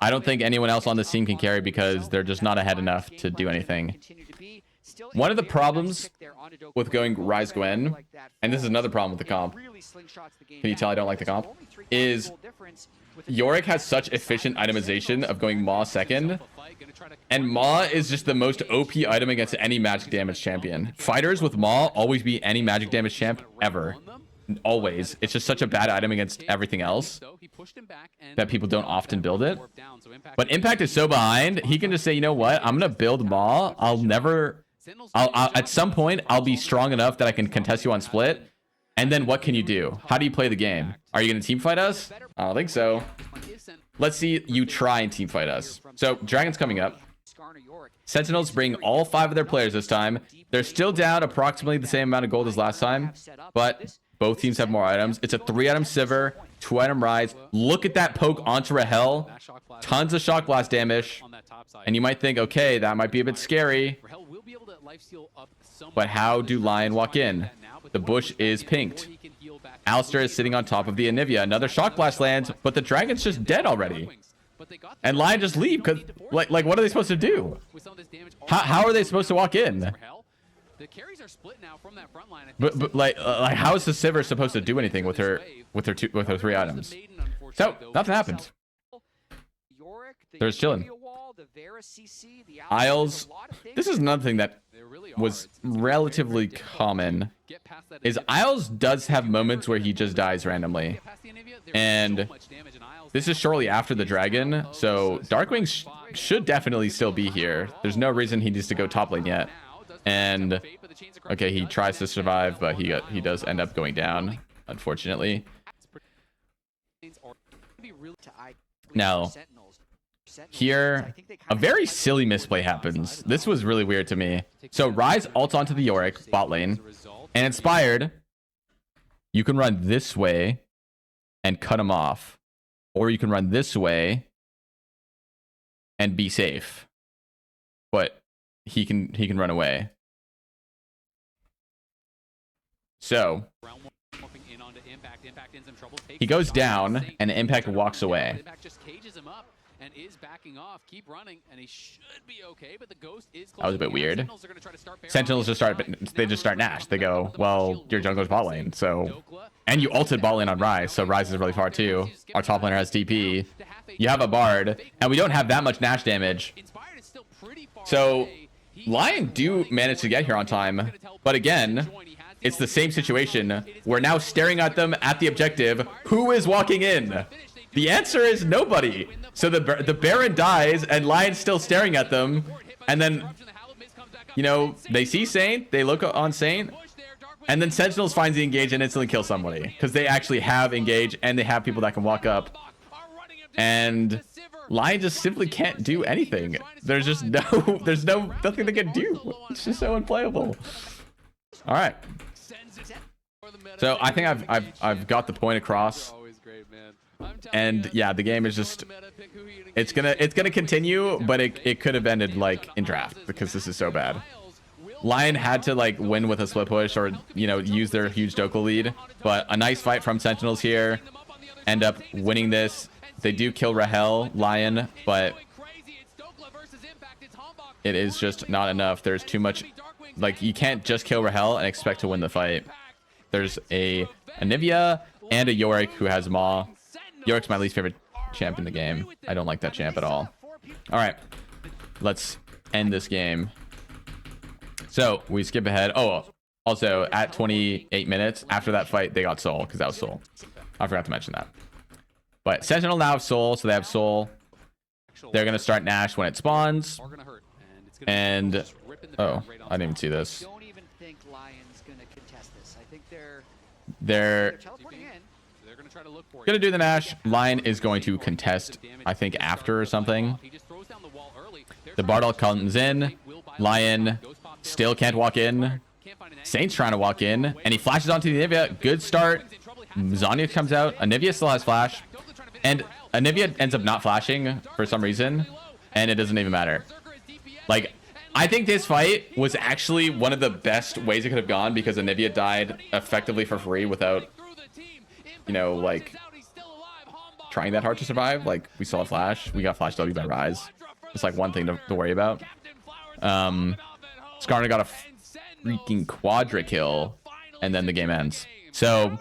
I don't think anyone else on this team can carry because they're just not ahead enough to do anything. One of the problems with going Ryze Gwen, and this is another problem with the comp, can you tell I don't like the comp, is Yorick has such efficient itemization of going Maw second, and Maw is just the most OP item against any magic damage champion. Fighters with Maw always beat any magic damage champ ever. always. It's just such a bad item against everything else that people don't often build it. But Impact is so behind, he can just say, you know what? I'm going to build Maw. I'll at some point, I'll be strong enough that I can contest you on split. And then what can you do? How do you play the game? Are you going to team fight us? I don't think so. Let's see you try and team fight us. So Dragon's coming up. Sentinels bring all 5 of their players this time. They're still down approximately the same amount of gold as last time, but both teams have more items. It's a 3-item Sivir, 2-item Rise. Look at that poke onto Rahel. Tons of Shock Blast damage. And you might think, okay, that might be a bit scary. But how do LYON walk in? The bush is pinked. Alistair is sitting on top of the Anivia. Another Shock Blast lands, but the Dragon's just dead already. And LYON just leave because, like, what are they supposed to do? How are they supposed to walk in? But like, how is the Sivir supposed to do anything with her 3 items? So nothing happened. They're just chilling. Isles. This is another thing that was relatively common. Is Isles does have moments where he just dies randomly, and this is shortly after the Dragon, so Darkwing should definitely still be here. There's no reason he needs to go top lane yet. And okay, he tries to survive, but he does end up going down, unfortunately. Now, here, a very silly misplay happens. This was really weird to me. So Rise ults onto the Yorick bot lane, and Inspired, you can run this way and cut him off, or you can run this way and be safe. But he can run away. So he goes down, and Impact walks away. And is backing off. Keep running, and he should be okay, but the ghost is close. That was a bit weird. Sentinels just start Nash. They go, well, your jungler's bot lane, so, and you ulted bot lane on Rise, so Rise is really far too. Our top laner has TP. You have a Bard, and we don't have that much Nash damage. So LYON do manage to get here on time, but again, it's the same situation. We're now staring at them at the objective. Who is walking in? The answer is nobody. So the Baron dies, and LYON's still staring at them. And then, you know, they see Saint, they look on Saint, and then Sentinels finds the engage and instantly kills somebody. Because they actually have engage, and they have people that can walk up. And LYON just simply can't do anything. There's just nothing they can do. It's just so unplayable. All right. So I think I've got the point across. And yeah, the game is just, it's gonna continue, but it could have ended like in draft because this is so bad. LYON had to like win with a split push, or, you know, use their huge Doka lead, but a nice fight from Sentinels here. End up winning this. They do kill Rahel, LYON, but it is just not enough. There's too much, like, you can't just kill Rahel and expect to win the fight. There's a Anivia and a Yorick who has Maw. Yorick's my least favorite champ in the game. I don't like that champ at all. All right, let's end this game. So we skip ahead. Oh, also at 28 minutes after that fight, they got Soul, because that was Soul. I forgot to mention that. But Sentinel now have Soul, so they have Soul. They're going to start Nash when it spawns. And, oh, I didn't even see this. I don't even think LYON's going to contest this. I think they're teleporting in. gonna do the Nash. LYON is going to contest, I think, after or something. The Bardal comes in. LYON still can't walk in. Saint's trying to walk in, and he flashes onto the Anivia. Good start. Zanya comes out. Anivia still has flash, and Anivia ends up not flashing for some reason, and it doesn't even matter. Like, I think this fight was actually one of the best ways it could have gone, because Anivia died effectively for free without, you know, like, trying that hard to survive. Like, we saw a flash. We got flash W by Rise. It's like one thing to worry about. Skarner got a freaking quadra kill, and then the game ends. So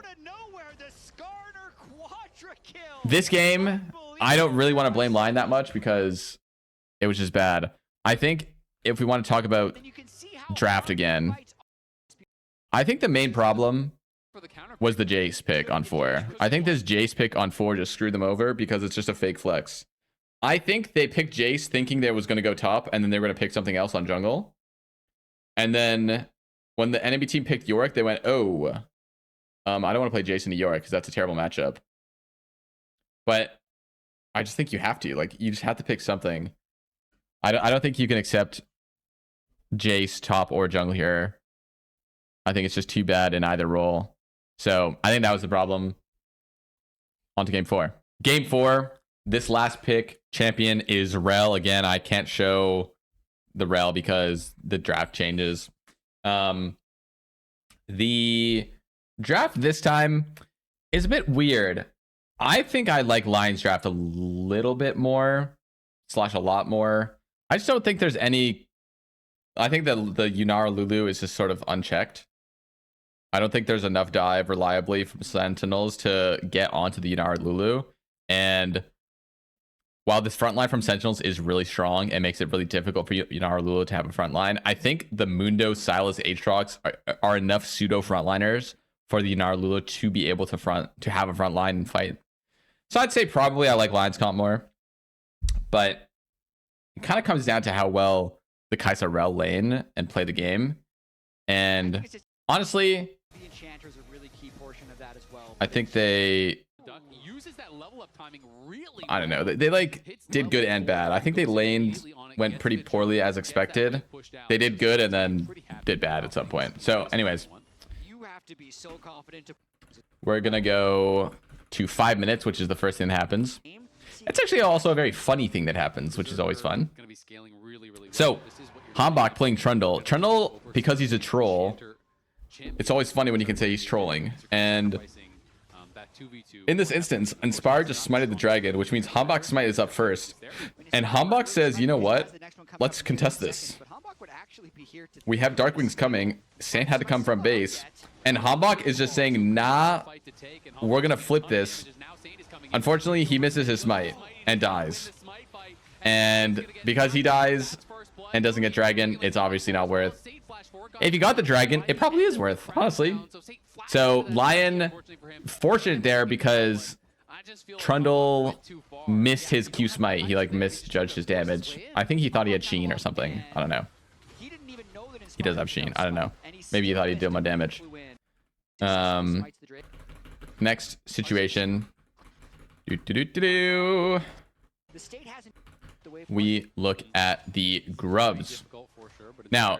this game, I don't really want to blame LYON that much because it was just bad. I think if we want to talk about draft again, I think the main problem was the Jace pick on 4. I think this Jace pick on 4 just screwed them over because it's just a fake flex. I think they picked Jace thinking they was going to go top, and then they were going to pick something else on jungle. And then when the enemy team picked Yorick, they went, oh, I don't want to play Jace into Yorick because that's a terrible matchup. But I just think you have to. Like, you just have to pick something. I don't think you can accept Jace top or jungle here. I think it's just too bad in either role. So I think that was the problem. On to game 4. Game 4, this last pick champion is Rel. Again, I can't show the Rel because the draft changes. The draft this time is a bit weird. I think I like Lion's draft a little bit more, / a lot more. I just don't think there's any. I think that the Yunara Lulu is just sort of unchecked. I don't think there's enough dive reliably from Sentinels to get onto the Yunara Lulu. And while this front line from Sentinels is really strong and makes it really difficult for Yunara Lulu to have a front line, I think the Mundo, Silas, Aatrox are enough pseudo frontliners for the Yunara Lulu to be able to have a front line and fight. So I'd say probably I like Lion's comp more. But it kind of comes down to how well the Kai'Sa Rel lane and play the game. And honestly, the enchanters are a really key portion of that as well. I think they, I don't know, they like did good and bad. I think they went pretty poorly as expected. They did good and then did bad at some point. So anyways, You have to be so confident to we're gonna go to 5 minutes, which is the first thing that happens. It's actually also a very funny thing that happens, which is always fun. So Hambach playing Trundle. Trundle, because he's a troll, it's always funny when you can say he's trolling. And in this instance, Inspire just smited the dragon, which means Hambach's smite is up first. And Hambach says, you know what? Let's contest this. We have Darkwings coming. Sand had to come from base. And Hambach is just saying, nah, we're going to flip this. Unfortunately, he misses his smite and dies. And because he dies and doesn't get dragon, it's obviously not worth. If you got the dragon, it probably is worth, honestly. So Lion, fortunate there because Trundle missed his Q smite. He like misjudged his damage. I think he thought he had Sheen or something. I don't know. He does have Sheen. I don't know. Maybe he thought he'd deal more damage. Next situation. We look at the grubs. Now,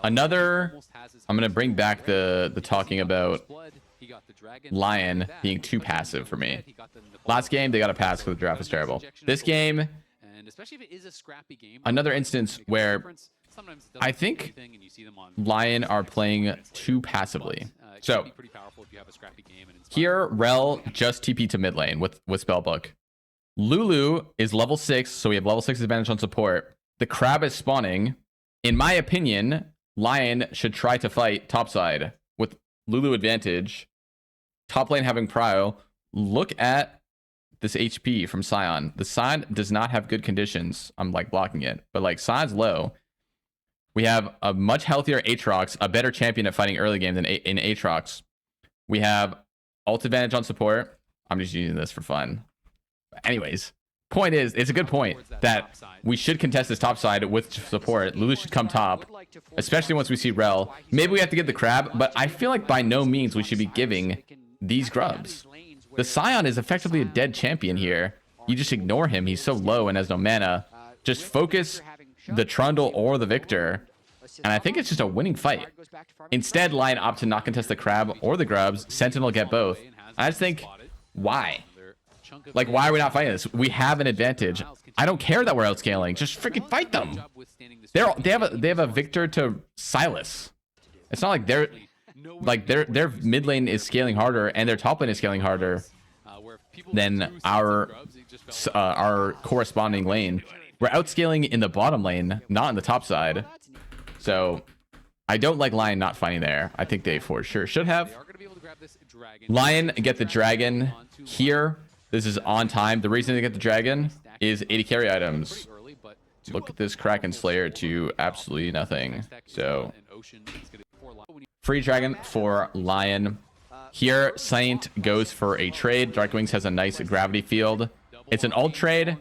another, I'm going to bring back the talking about Lion being too passive for me. Last game, they got a pass because the draft was terrible. This game, another instance where I think Lion are playing too passively. So, here, Rel just TP to mid lane with Spellbook. Lulu is level 6, so we have level 6 advantage on support. The crab is spawning. In my opinion, Lion should try to fight topside with Lulu advantage. Top lane having prio. Look at this HP from Sion. The Sion does not have good conditions. I'm like blocking it, but like Sion's low. We have a much healthier Aatrox, a better champion at fighting early game than in Aatrox. We have ult advantage on support. I'm just using this for fun. Anyways, point is, it's a good point that we should contest this top side with support. Lulu should come top, especially once we see Rel. Maybe we have to get the crab, but I feel like by no means we should be giving these grubs. The Sion is effectively a dead champion here. You just ignore him. He's so low and has no mana. Just focus the Trundle or the Victor, and I think it's just a winning fight. Instead, Lion opt to not contest the crab or the grubs. Sentinel get both. I just think, why? Like, why are we not fighting this? We have an advantage. I don't care that we're outscaling. Just freaking fight them. They have a Victor to Silas. It's not like their mid lane is scaling harder and their top lane is scaling harder than our corresponding lane. We're outscaling in the bottom lane, not in the top side. So I don't like Lion not fighting there. I think they for sure should have. Lion get the dragon here. This is on time. The reason they get the dragon is 80 carry items. Look at this Kraken Slayer to absolutely nothing. So free dragon for Lion Here, Saint goes for a trade. Darkwings has a nice gravity field. It's an ult trade.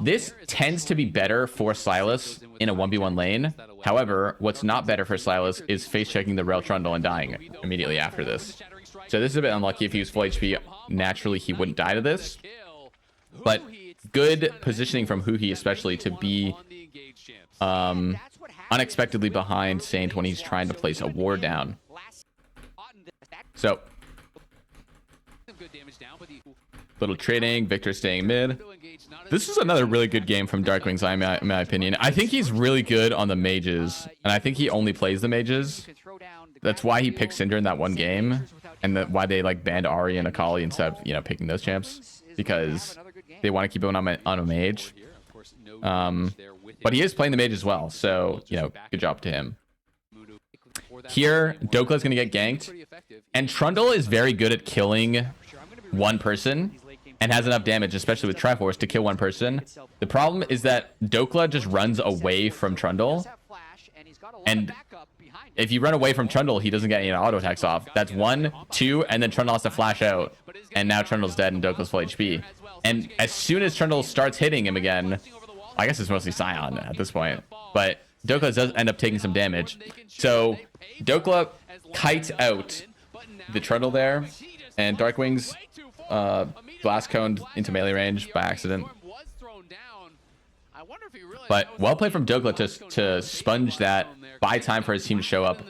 This tends to be better for Sylas in a 1v1 lane. However, what's not better for Sylas is face-checking the Rail Trundle and dying immediately after this. So this is a bit unlucky. If he was full HP, naturally he wouldn't die to this. But good positioning from Huhi, especially to be unexpectedly behind Saint when he's trying to place a ward down. So, little trading, Victor staying mid. This is another really good game from Darkwings, in my opinion. I think he's really good on the mages, and I think he only plays the mages. That's why he picked Cinder in that one game, and why they like banned Ahri and Akali instead of, you know, picking those champs, because they want to keep him on a mage. But he is playing the mage as well, so, you know, good job to him. Here, Dokla's going to get ganked, and Trundle is very good at killing one person and has enough damage, especially with Triforce, to kill one person. The problem is that Dokla just runs away from Trundle, and if you run away from Trundle, he doesn't get any auto attacks off. That's 1, 2, and then Trundle has to flash out, and now Trundle's dead and Dokla's full HP. And as soon as Trundle starts hitting him again, I guess it's mostly Scion at this point, but Dokla does end up taking some damage. So Dokla kites out the Trundle there, and Darkwings blast coned into melee range by accident. But well played from Dokla to sponge that, buy time for his team to show up,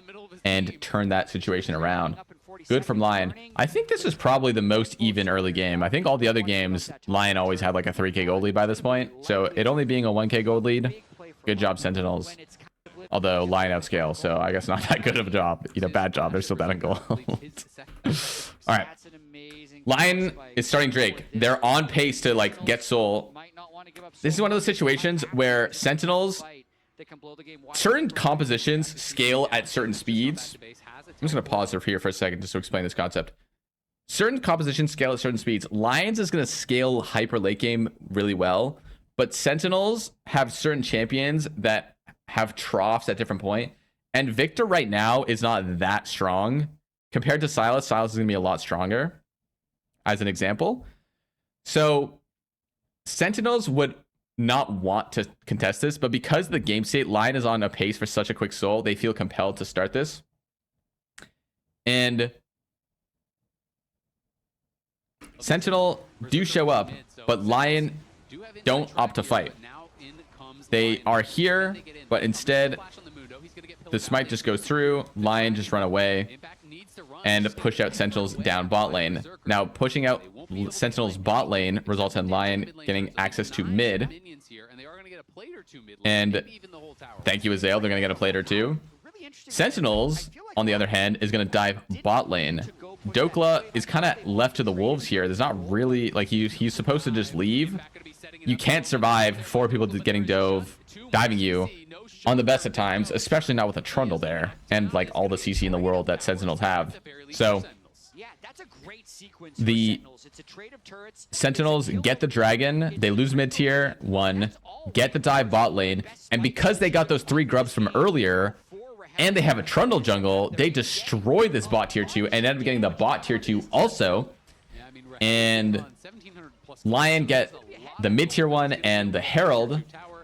and turn that situation around. Good from LYON. I think this is probably the most even early game. I think all the other games, LYON always had like a 3k gold lead by this point. So it only being a 1k gold lead, good job Sentinels. Although LYON outscale, so I guess not that good of a job. You know, bad job. They're still bad in gold. All right. LYON is starting Drake. They're on pace to like get Soul. This is one of those situations where Sentinels, certain compositions scale at certain speeds. I'm just going to pause here for a second just to explain this concept. Certain compositions scale at certain speeds. LYONs is going to scale hyper late game really well, but Sentinels have certain champions that have troughs at different point. And Victor right now is not that strong. Compared to Sylas, Sylas is going to be a lot stronger, as an example. So Sentinels would not want to contest this, but because the game state, LYON is on a pace for such a quick soul, they feel compelled to start this. And Sentinel do show up, but LYON don't opt to fight. They are here, but instead the smite just goes through, LYON just run away and push out Sentinels down bot lane. Now pushing out Sentinels bot lane results in LYON getting access to mid. And thank you, Azael, they're going to get a plate or two. Sentinels, on the other hand, is going to dive bot lane. Dokla is kind of left to the wolves here. There's not really, like, he's supposed to just leave. You can't survive 4 people diving you on the best of times, especially not with a Trundle there and like all the CC in the world that Sentinels have. So the Sentinels get the dragon, they lose mid tier 1, get the dive bot lane, and because they got those 3 grubs from earlier and they have a Trundle jungle, they destroy this bot tier 2 and end up getting the bot tier 2 also. And LYON get the mid tier 1 and the Herald.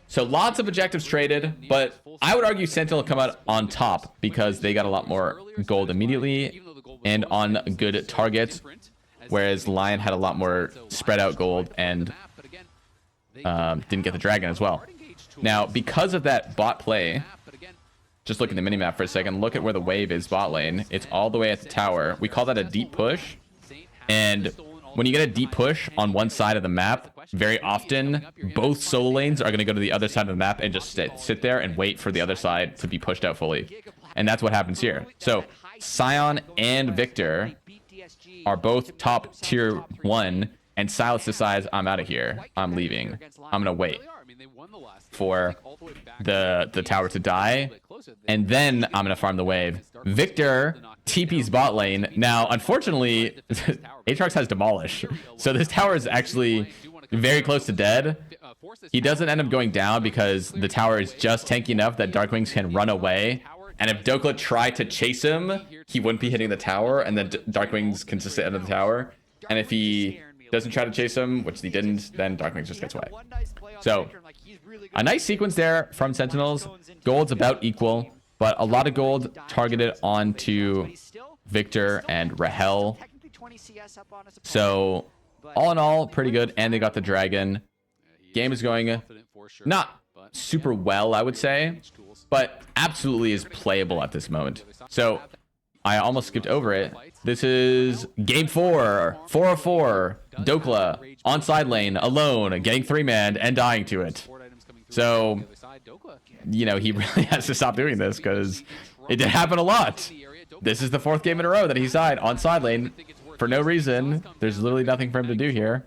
So lots of objectives traded, but I would argue Sentinel come out on top because they got a lot more gold immediately and on good targets, whereas LYON had a lot more spread out gold and didn't get the dragon as well. Now, because of that bot play, just look at the minimap for a second, look at where the wave is bot lane. It's all the way at the tower. We call that a deep push. And when you get a deep push on one side of the map, very often both solo lanes are going to go to the other side of the map and just sit there and wait for the other side to be pushed out fully. And that's what happens here. So Scion and Victor are both top tier 1, and Sylas decides, I'm out of here. I'm leaving. I'm going to wait for the tower to die, and then I'm going to farm the wave. Victor TP's bot lane. Now, unfortunately, Aatrox has Demolish, so this tower is actually very close to dead. He doesn't end up going down because the tower is just tanky enough that Darkwings can run away And if Dokla tried to chase him, he wouldn't be hitting the tower, and then Darkwings can just sit under the tower. And if he doesn't try to chase him, which he didn't, then Darkwings just gets away. So, a nice sequence there from Sentinels. Gold's about equal, but a lot of gold targeted onto Victor and Rahel. So, all in all, pretty good. And they got the dragon. Game is going not super well, I would say, but absolutely is playable at this moment. So, I almost skipped over it. This is game 4, 4-4. Dokla on side lane, alone, getting 3-man and dying to it. So, you know, he really has to stop doing this because it did happen a lot. This is the 4th game in a row that he's died on side lane for no reason. There's literally nothing for him to do here.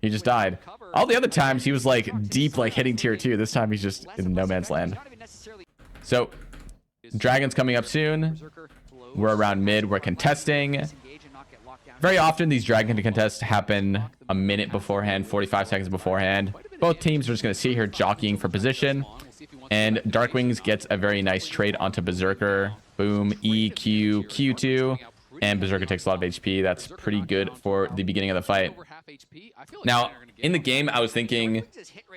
He just died. All the other times he was like deep, like hitting tier 2. This time he's just in no man's land. So, dragon's coming up soon. We're around mid. We're contesting. Very often these dragon contests happen a minute beforehand, 45 seconds beforehand. Both teams are just going to sit here jockeying for position. And Darkwings gets a very nice trade onto Berserker. Boom, E, Q, Q2. And Berserker takes a lot of HP. That's pretty good for the beginning of the fight. Now, in the game, I was thinking,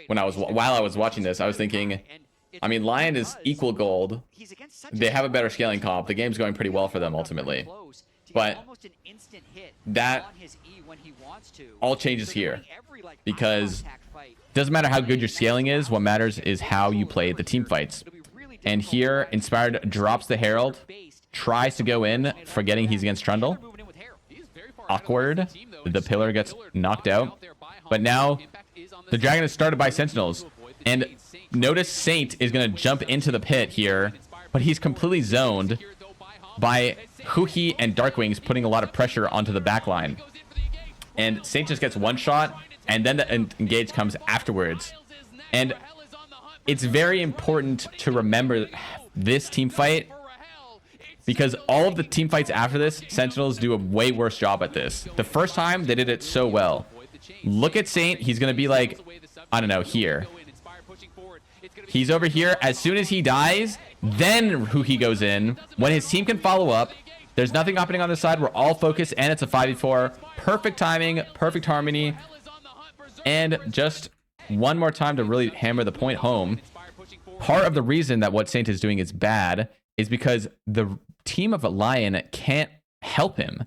while I was watching this, I was thinking, I mean, LYON is equal gold. They have a better scaling comp. The game's going pretty well for them ultimately. But that all changes here, because it doesn't matter how good your scaling is. What matters is how you play the team fights. And here, Inspired drops the Herald, tries to go in, forgetting he's against Trundle. Awkward. The pillar gets knocked out. But now, the dragon is started by Sentinels. And notice Saint is going to jump into the pit here, but he's completely zoned by Huhi and Darkwings putting a lot of pressure onto the backline. And Saint just gets one shot, and then the engage comes afterwards. And it's very important to remember this team fight, because all of the team fights after this, Sentinels do a way worse job at this. The first time, they did it so well. Look at Saint. He's going to be like, I don't know, here. He's over here. As soon as he dies, then Huhi goes in. When his team can follow up, there's nothing happening on this side. We're all focused, and it's a 5v4. Perfect timing, perfect harmony. And just one more time to really hammer the point home. Part of the reason that what Saint is doing is bad is because the team of LYON can't help him.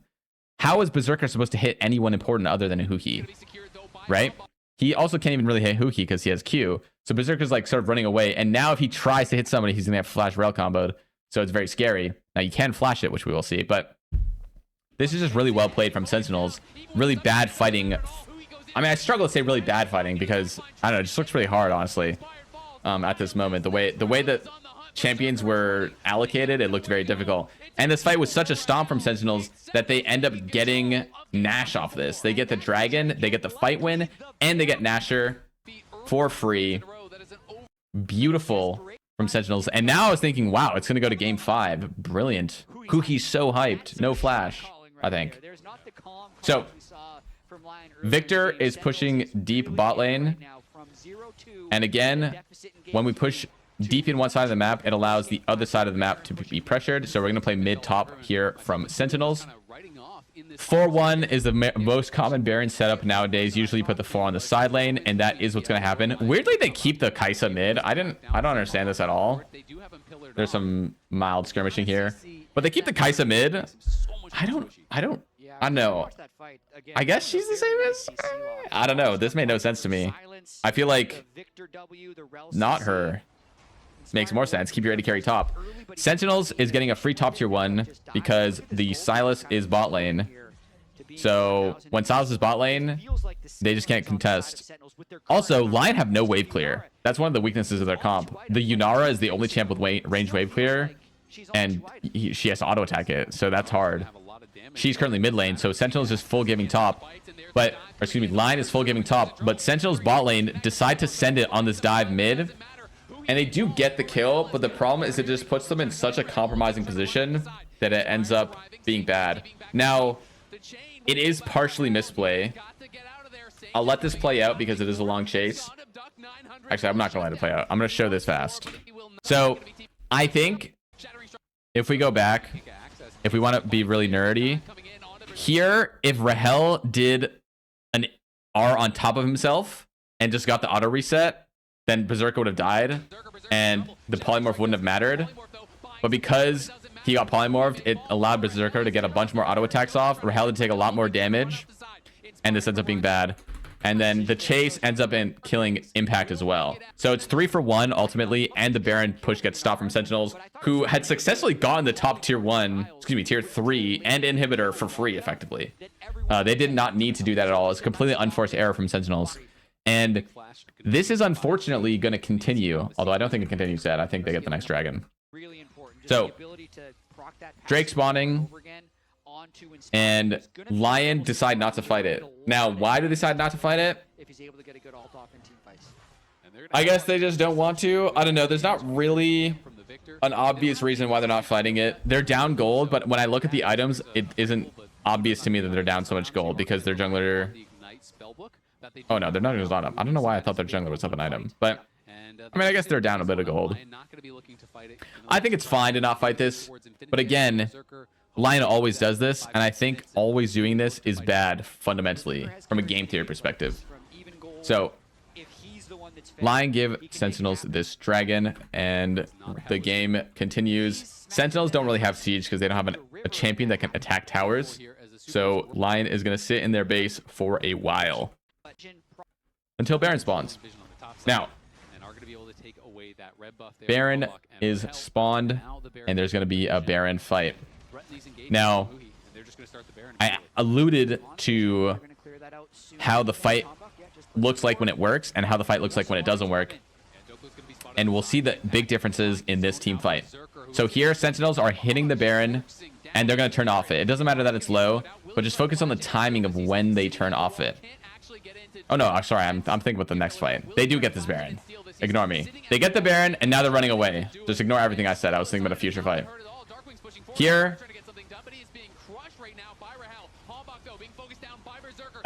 How is Berserker supposed to hit anyone important other than a Huhi? Right? He also can't even really hit Huhi because he has Q. So Berserker's like sort of running away. And now if he tries to hit somebody, he's going to have flash rail comboed. So it's very scary. Now you can flash it, which we will see. But this is just really well played from Sentinels. Really bad fighting. I mean, I struggle to say really bad fighting because, I don't know, it just looks really hard, honestly, at this moment. The way that champions were allocated, it looked very difficult. And this fight was such a stomp from Sentinels that they end up getting Nash off this. They get the dragon, they get the fight win, and they get Nasher for free. Beautiful from Sentinels. And now I was thinking, wow, it's going to go to game 5. Brilliant. Huhi's so hyped. No flash, I think. So, Victor is pushing deep bot lane. And again, when we push deep in one side of the map, it allows the other side of the map to be pressured. So we're going to play mid-top here from Sentinels. 4-1 is the most common Baron setup nowadays. Usually you put the 4 on the side lane, and that is what's going to happen. Weirdly, they keep the Kai'Sa mid. I don't understand this at all. There's some mild skirmishing here, but they keep the Kai'Sa mid. I don't know. I guess she's the same as... I don't know. This made no sense to me. I feel like not her makes more sense. Keep your AD carry top. Sentinels is getting a free top tier 1 because the Sylas is bot lane. So when Sylas is bot lane, they just can't contest. Also, LYON have no wave clear. That's one of the weaknesses of their comp. The Yunara is the only champ with range wave clear, and she has to auto attack it, so that's hard. She's currently mid lane, so Sentinel's just full giving top. But, or excuse me, LYON is full giving top, but Sentinel's bot lane decide to send it on this dive mid. And they do get the kill, but the problem is it just puts them in such a compromising position that it ends up being bad. Now, it is partially misplay. I'll let this play out because it is a long chase. Actually, I'm not going to let it play out. I'm going to show this fast. So, I think if we go back, if we want to be really nerdy, here, if Rahel did an R on top of himself and just got the auto reset, then Berserker would have died, and the polymorph wouldn't have mattered. But because he got polymorphed, it allowed Berserker to get a bunch more auto attacks off. Rahel to take a lot more damage, and this ends up being bad. And then the chase ends up in killing Impact as well. So it's 3 for 1 ultimately, and the Baron push gets stopped from Sentinels, who had successfully gotten the top tier 3 and inhibitor for free effectively. They did not need to do that at all. It's a completely unforced error from Sentinels. And this is unfortunately going to continue, although I don't think it continues yet. I think they get the next dragon. So Drake spawning, and LYON decide not to fight it. Now, why do they decide not to fight it? I guess they just don't want to. I don't know. There's not really an obvious reason why they're not fighting it. They're down gold, but when I look at the items, it isn't obvious to me that they're down so much gold because their jungler... Oh no, they're not just on up. I don't know why I thought their jungler was up an item, but I mean, I guess they're down a bit of gold. I think it's fine to not fight this, but again, LYON always does this, and I think always doing this is bad fundamentally from a game theory perspective. So LYON give Sentinels this dragon, and the game continues. Sentinels don't really have siege because they don't have a champion that can attack towers. So LYON is going to sit in their base for a while until Baron spawns. Now, Baron is spawned, and there's going to be a Baron fight. Now, I alluded to how the fight looks like when it works and how the fight looks like when it doesn't work. And we'll see the big differences in this team fight. So here, Sentinels are hitting the Baron, and they're going to turn off it. It doesn't matter that it's low, but just focus on the timing of when they turn off it. Oh no, sorry, I'm thinking about the next fight. They do get this Baron. Ignore me. They get the Baron, and now they're running away. Just ignore everything I said. I was thinking about a future fight. Here,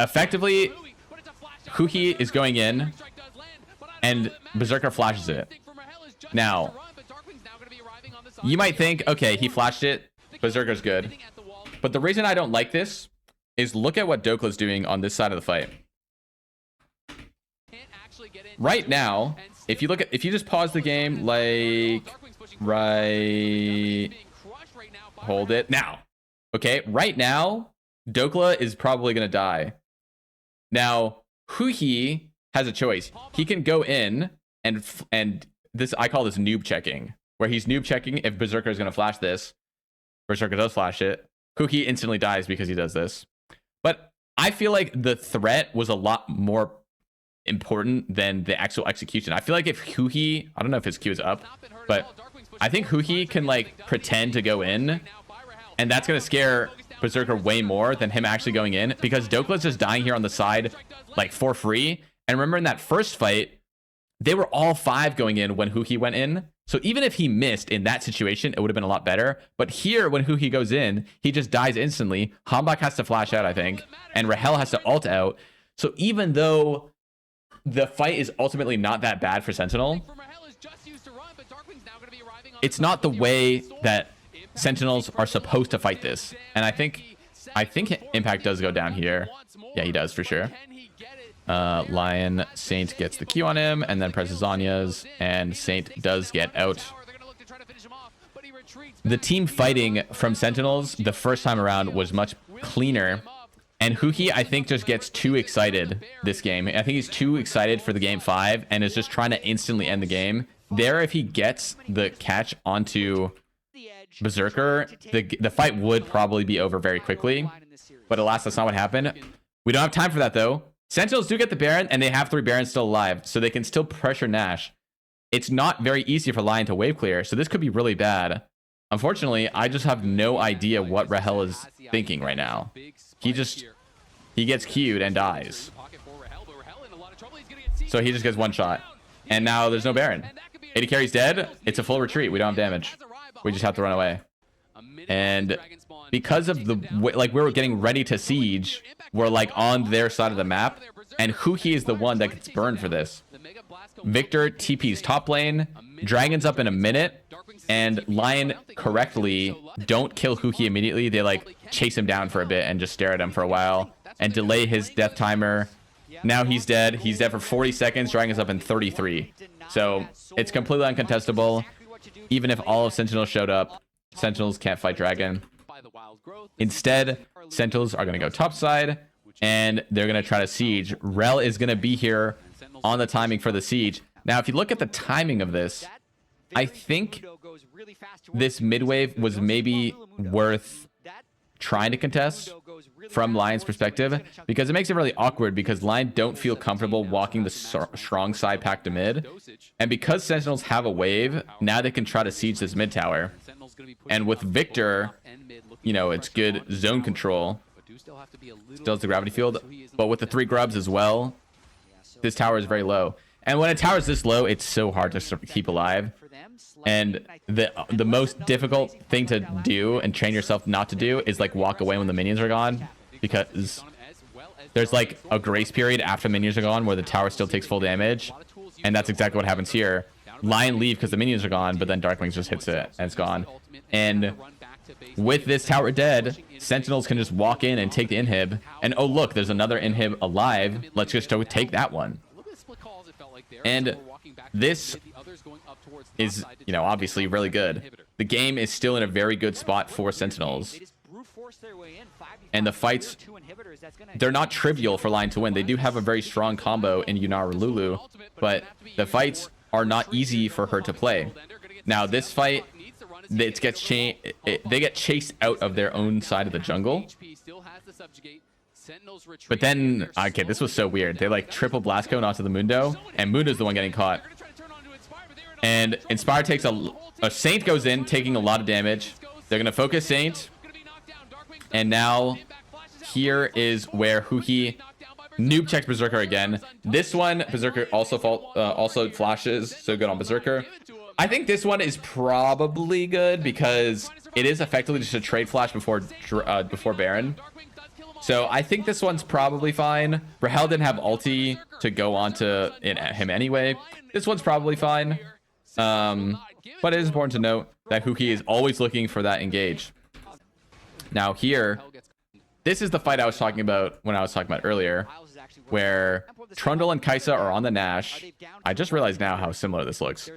effectively, Huhi is going in, and Berserker flashes it. Now, you might think, okay, he flashed it, Berserker's good. But the reason I don't like this is look at what Dokla's doing on this side of the fight. Right now, if you just pause the game, like, right, hold it now. Okay, right now, Dokla is probably going to die. Now, Huhi has a choice. He can go in and this, I call this noob checking, where he's noob checking if Berserker is going to flash this. Berserker does flash it. Huhi instantly dies because he does this. But I feel like the threat was a lot more important than the actual execution. I feel like if Huhi, I don't know if his Q is up, but I think Huhi can like pretend to go in, and that's going to scare Berserker way more than him actually going in, because Dokla's just dying here on the side like for free. And remember in that first fight, they were all 5 going in when Huhi went in. So even if he missed in that situation, it would have been a lot better. But here, when Huhi goes in, he just dies instantly. Hambak has to flash out, I think, and Rahel has to ult out. So even though the fight is ultimately not that bad for Sentinel, it's not the way that Sentinels are supposed to fight this. And I think Impact does go down here. Yeah, he does for sure. LYON, Saint gets the Q on him and then presses Zanya's, and Saint does get out. The team fighting from Sentinels the first time around was much cleaner, and Huhi, I think, just gets too excited this game. I think he's too excited for the game 5 and is just trying to instantly end the game. There, if he gets the catch onto Berserker, the fight would probably be over very quickly. But alas, that's not what happened. We don't have time for that, though. Sentinels do get the Baron, and they have 3 Barons still alive, so they can still pressure Nash. It's not very easy for LYON to wave clear, so this could be really bad. Unfortunately, I just have no idea what Rahel is thinking right now. He gets Q'd and dies. So he just gets one shot. And now there's no Baron. AD carry's dead. It's a full retreat. We don't have damage. We just have to run away. And because of the way, like, we were getting ready to siege, we're like on their side of the map, and Huhi is the one that gets burned for this. Victor TP's top lane, Dragon's up in a minute, and LYON correctly don't kill Huki immediately. They like chase him down for a bit and just stare at him for a while and delay his death timer. Now he's dead. He's dead for 40 seconds. Dragon's up in 33. So it's completely uncontestable. Even if all of Sentinels showed up, Sentinels can't fight Dragon. Instead, Sentinels are going to go topside, and they're going to try to siege. Rel is going to be here on the timing for the siege. Now, if you look at the timing of this, I think this mid-wave was maybe worth trying to contest from LYON's perspective, because it makes it really awkward because LYON don't feel comfortable walking the strong side pack to mid. And because Sentinels have a wave, now they can try to siege this mid tower. And with Victor, you know, it's good zone control. Still has the gravity field, but with the 3 grubs as well, this tower is very low. And when a tower is this low, it's so hard to keep alive. And the most difficult thing to do and train yourself not to do is like walk away when the minions are gone, because there's like a grace period after minions are gone where the tower still takes full damage, and that's exactly what happens here. LYON leave because the minions are gone, but then Darklings just hits it and it's gone. And with this tower dead, Sentinels can just walk in and take the inhib, and oh look, there's another inhib alive. Let's just go take that one. And this is, you know, obviously really good. The game is still in a very good spot for Sentinels. And the fights, they're not trivial for LYON to win. They do have a very strong combo in Yunara Lulu, but the fights are not easy for her to play. Now, this fight, they get chased out of their own side of the jungle. But then, okay, this was so weird. They like triple blast cone onto the Mundo, and Mundo's the one getting caught. And Inspire takes a Saint goes in, taking a lot of damage. They're gonna focus Saint, and now here is where Huki noob checks Berserker again. This one, Berserker also flashes, so good on Berserker. I think this one is probably good because it is effectively just a trade flash before Baron. So I think this one's probably fine. Rahel didn't have ulti to go on to him anyway. This one's probably fine. But it is important to note that Huki is always looking for that engage. Now here, this is the fight I was talking about when I was talking about earlier, where Trundle and Kai'Sa are on the Nash. I just realized now how similar this looks.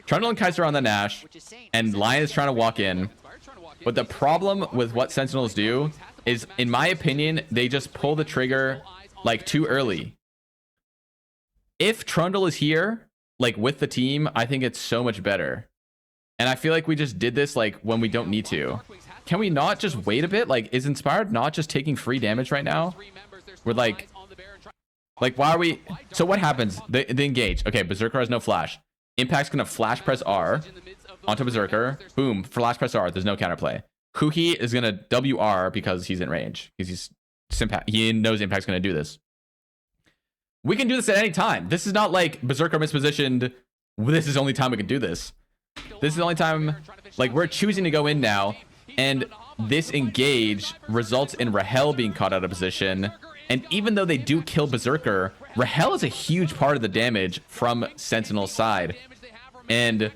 Trundle and Kai'Sa are on the Nash, and LYON is trying to walk in. But the problem with what Sentinels do is, in my opinion, they just pull the trigger like too early. If Trundle is here, like with the team, I think it's so much better. And I feel like we just did this like when we don't need to. Can we not just wait a bit? Like, is Inspired not just taking free damage right now? We're like why are we? So what happens? The engage. Okay, Berserker has no flash. Impact's gonna flash press R onto Berserker. Boom, flash press R. There's no counterplay. Huki is gonna WR because he's in range. He knows Impact's gonna do this. We can do this at any time. This is not like Berserker mispositioned. This is the only time we can do this. This is the only time, like, we're choosing to go in now, and this engage results in Rahel being caught out of position. And even though they do kill Berserker, Rahel is a huge part of the damage from Sentinel's side. And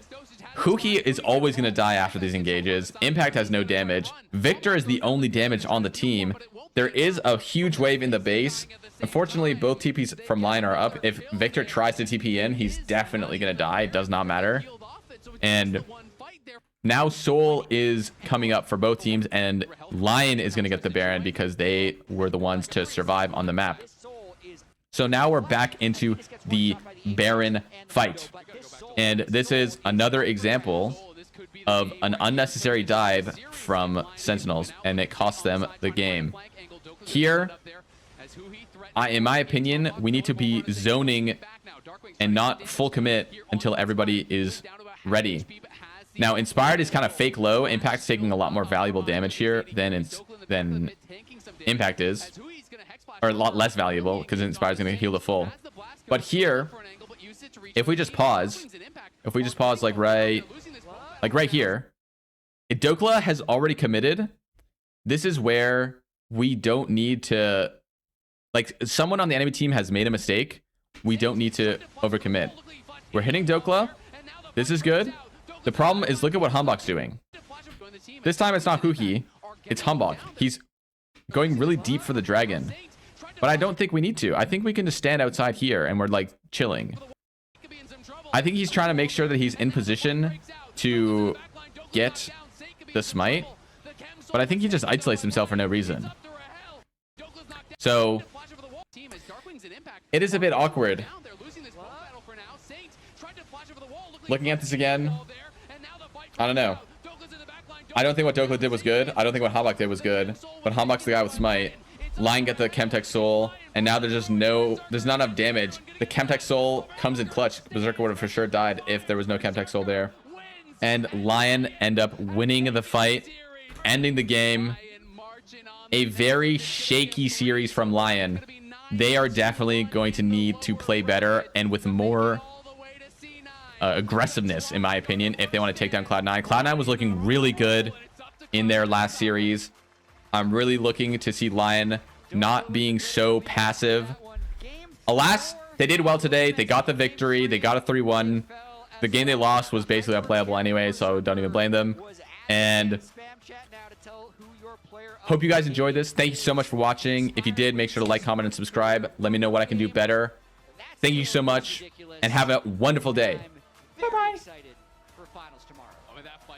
Huki is always going to die after these engages. Impact has no damage. Victor is the only damage on the team. There is a huge wave in the base. Unfortunately, both TPs from LYON are up. If Victor tries to TP in, he's definitely going to die. It does not matter. And now Soul is coming up for both teams, and LYON is going to get the Baron because they were the ones to survive on the map. So now we're back into the Baron fight. And this is another example of an unnecessary dive from Sentinels, and it costs them the game. Here, in my opinion, we need to be zoning and not full commit until everybody is ready. Now, Inspired is kind of fake low. Impact's taking a lot more valuable damage here than Impact is. Or a lot less valuable, because Inspired's going to heal the full. But here, if we just pause, like right here, Idokla has already committed. This is where we don't need to, like, someone on the enemy team has made a mistake. We don't need to overcommit. We're hitting Dokla. This is good. The problem is, look at what Humbug's doing. This time it's not Huhi, it's Humbug. He's going really deep for the dragon. But I don't think we need to. I think we can just stand outside here and we're like chilling. I think he's trying to make sure that he's in position to get the smite. But I think he just isolates himself for no reason. So it is a bit awkward. Looking at this again, I don't know. I don't think what Doklo did was good. I don't think what Humbug did was good. But Humbug's the guy with smite. Lion get the Chemtech Soul, and now there's not enough damage. The Chemtech Soul comes in clutch. Berserker would have for sure died if there was no Chemtech Soul there. And Lion end up winning the fight, ending the game. A very shaky series from Lion. They are definitely going to need to play better and with more aggressiveness, in my opinion, if they want to take down Cloud9. Cloud9 was looking really good in their last series. I'm really looking to see Lion not being so passive. Alas, they did well today. They got the victory. They got a 3-1. The game they lost was basically unplayable anyway, so don't even blame them. And hope you guys enjoyed this. Thank you so much for watching. If you did, make sure to like, comment, and subscribe. Let me know what I can do better. Thank you so much, and have a wonderful day. Bye-bye.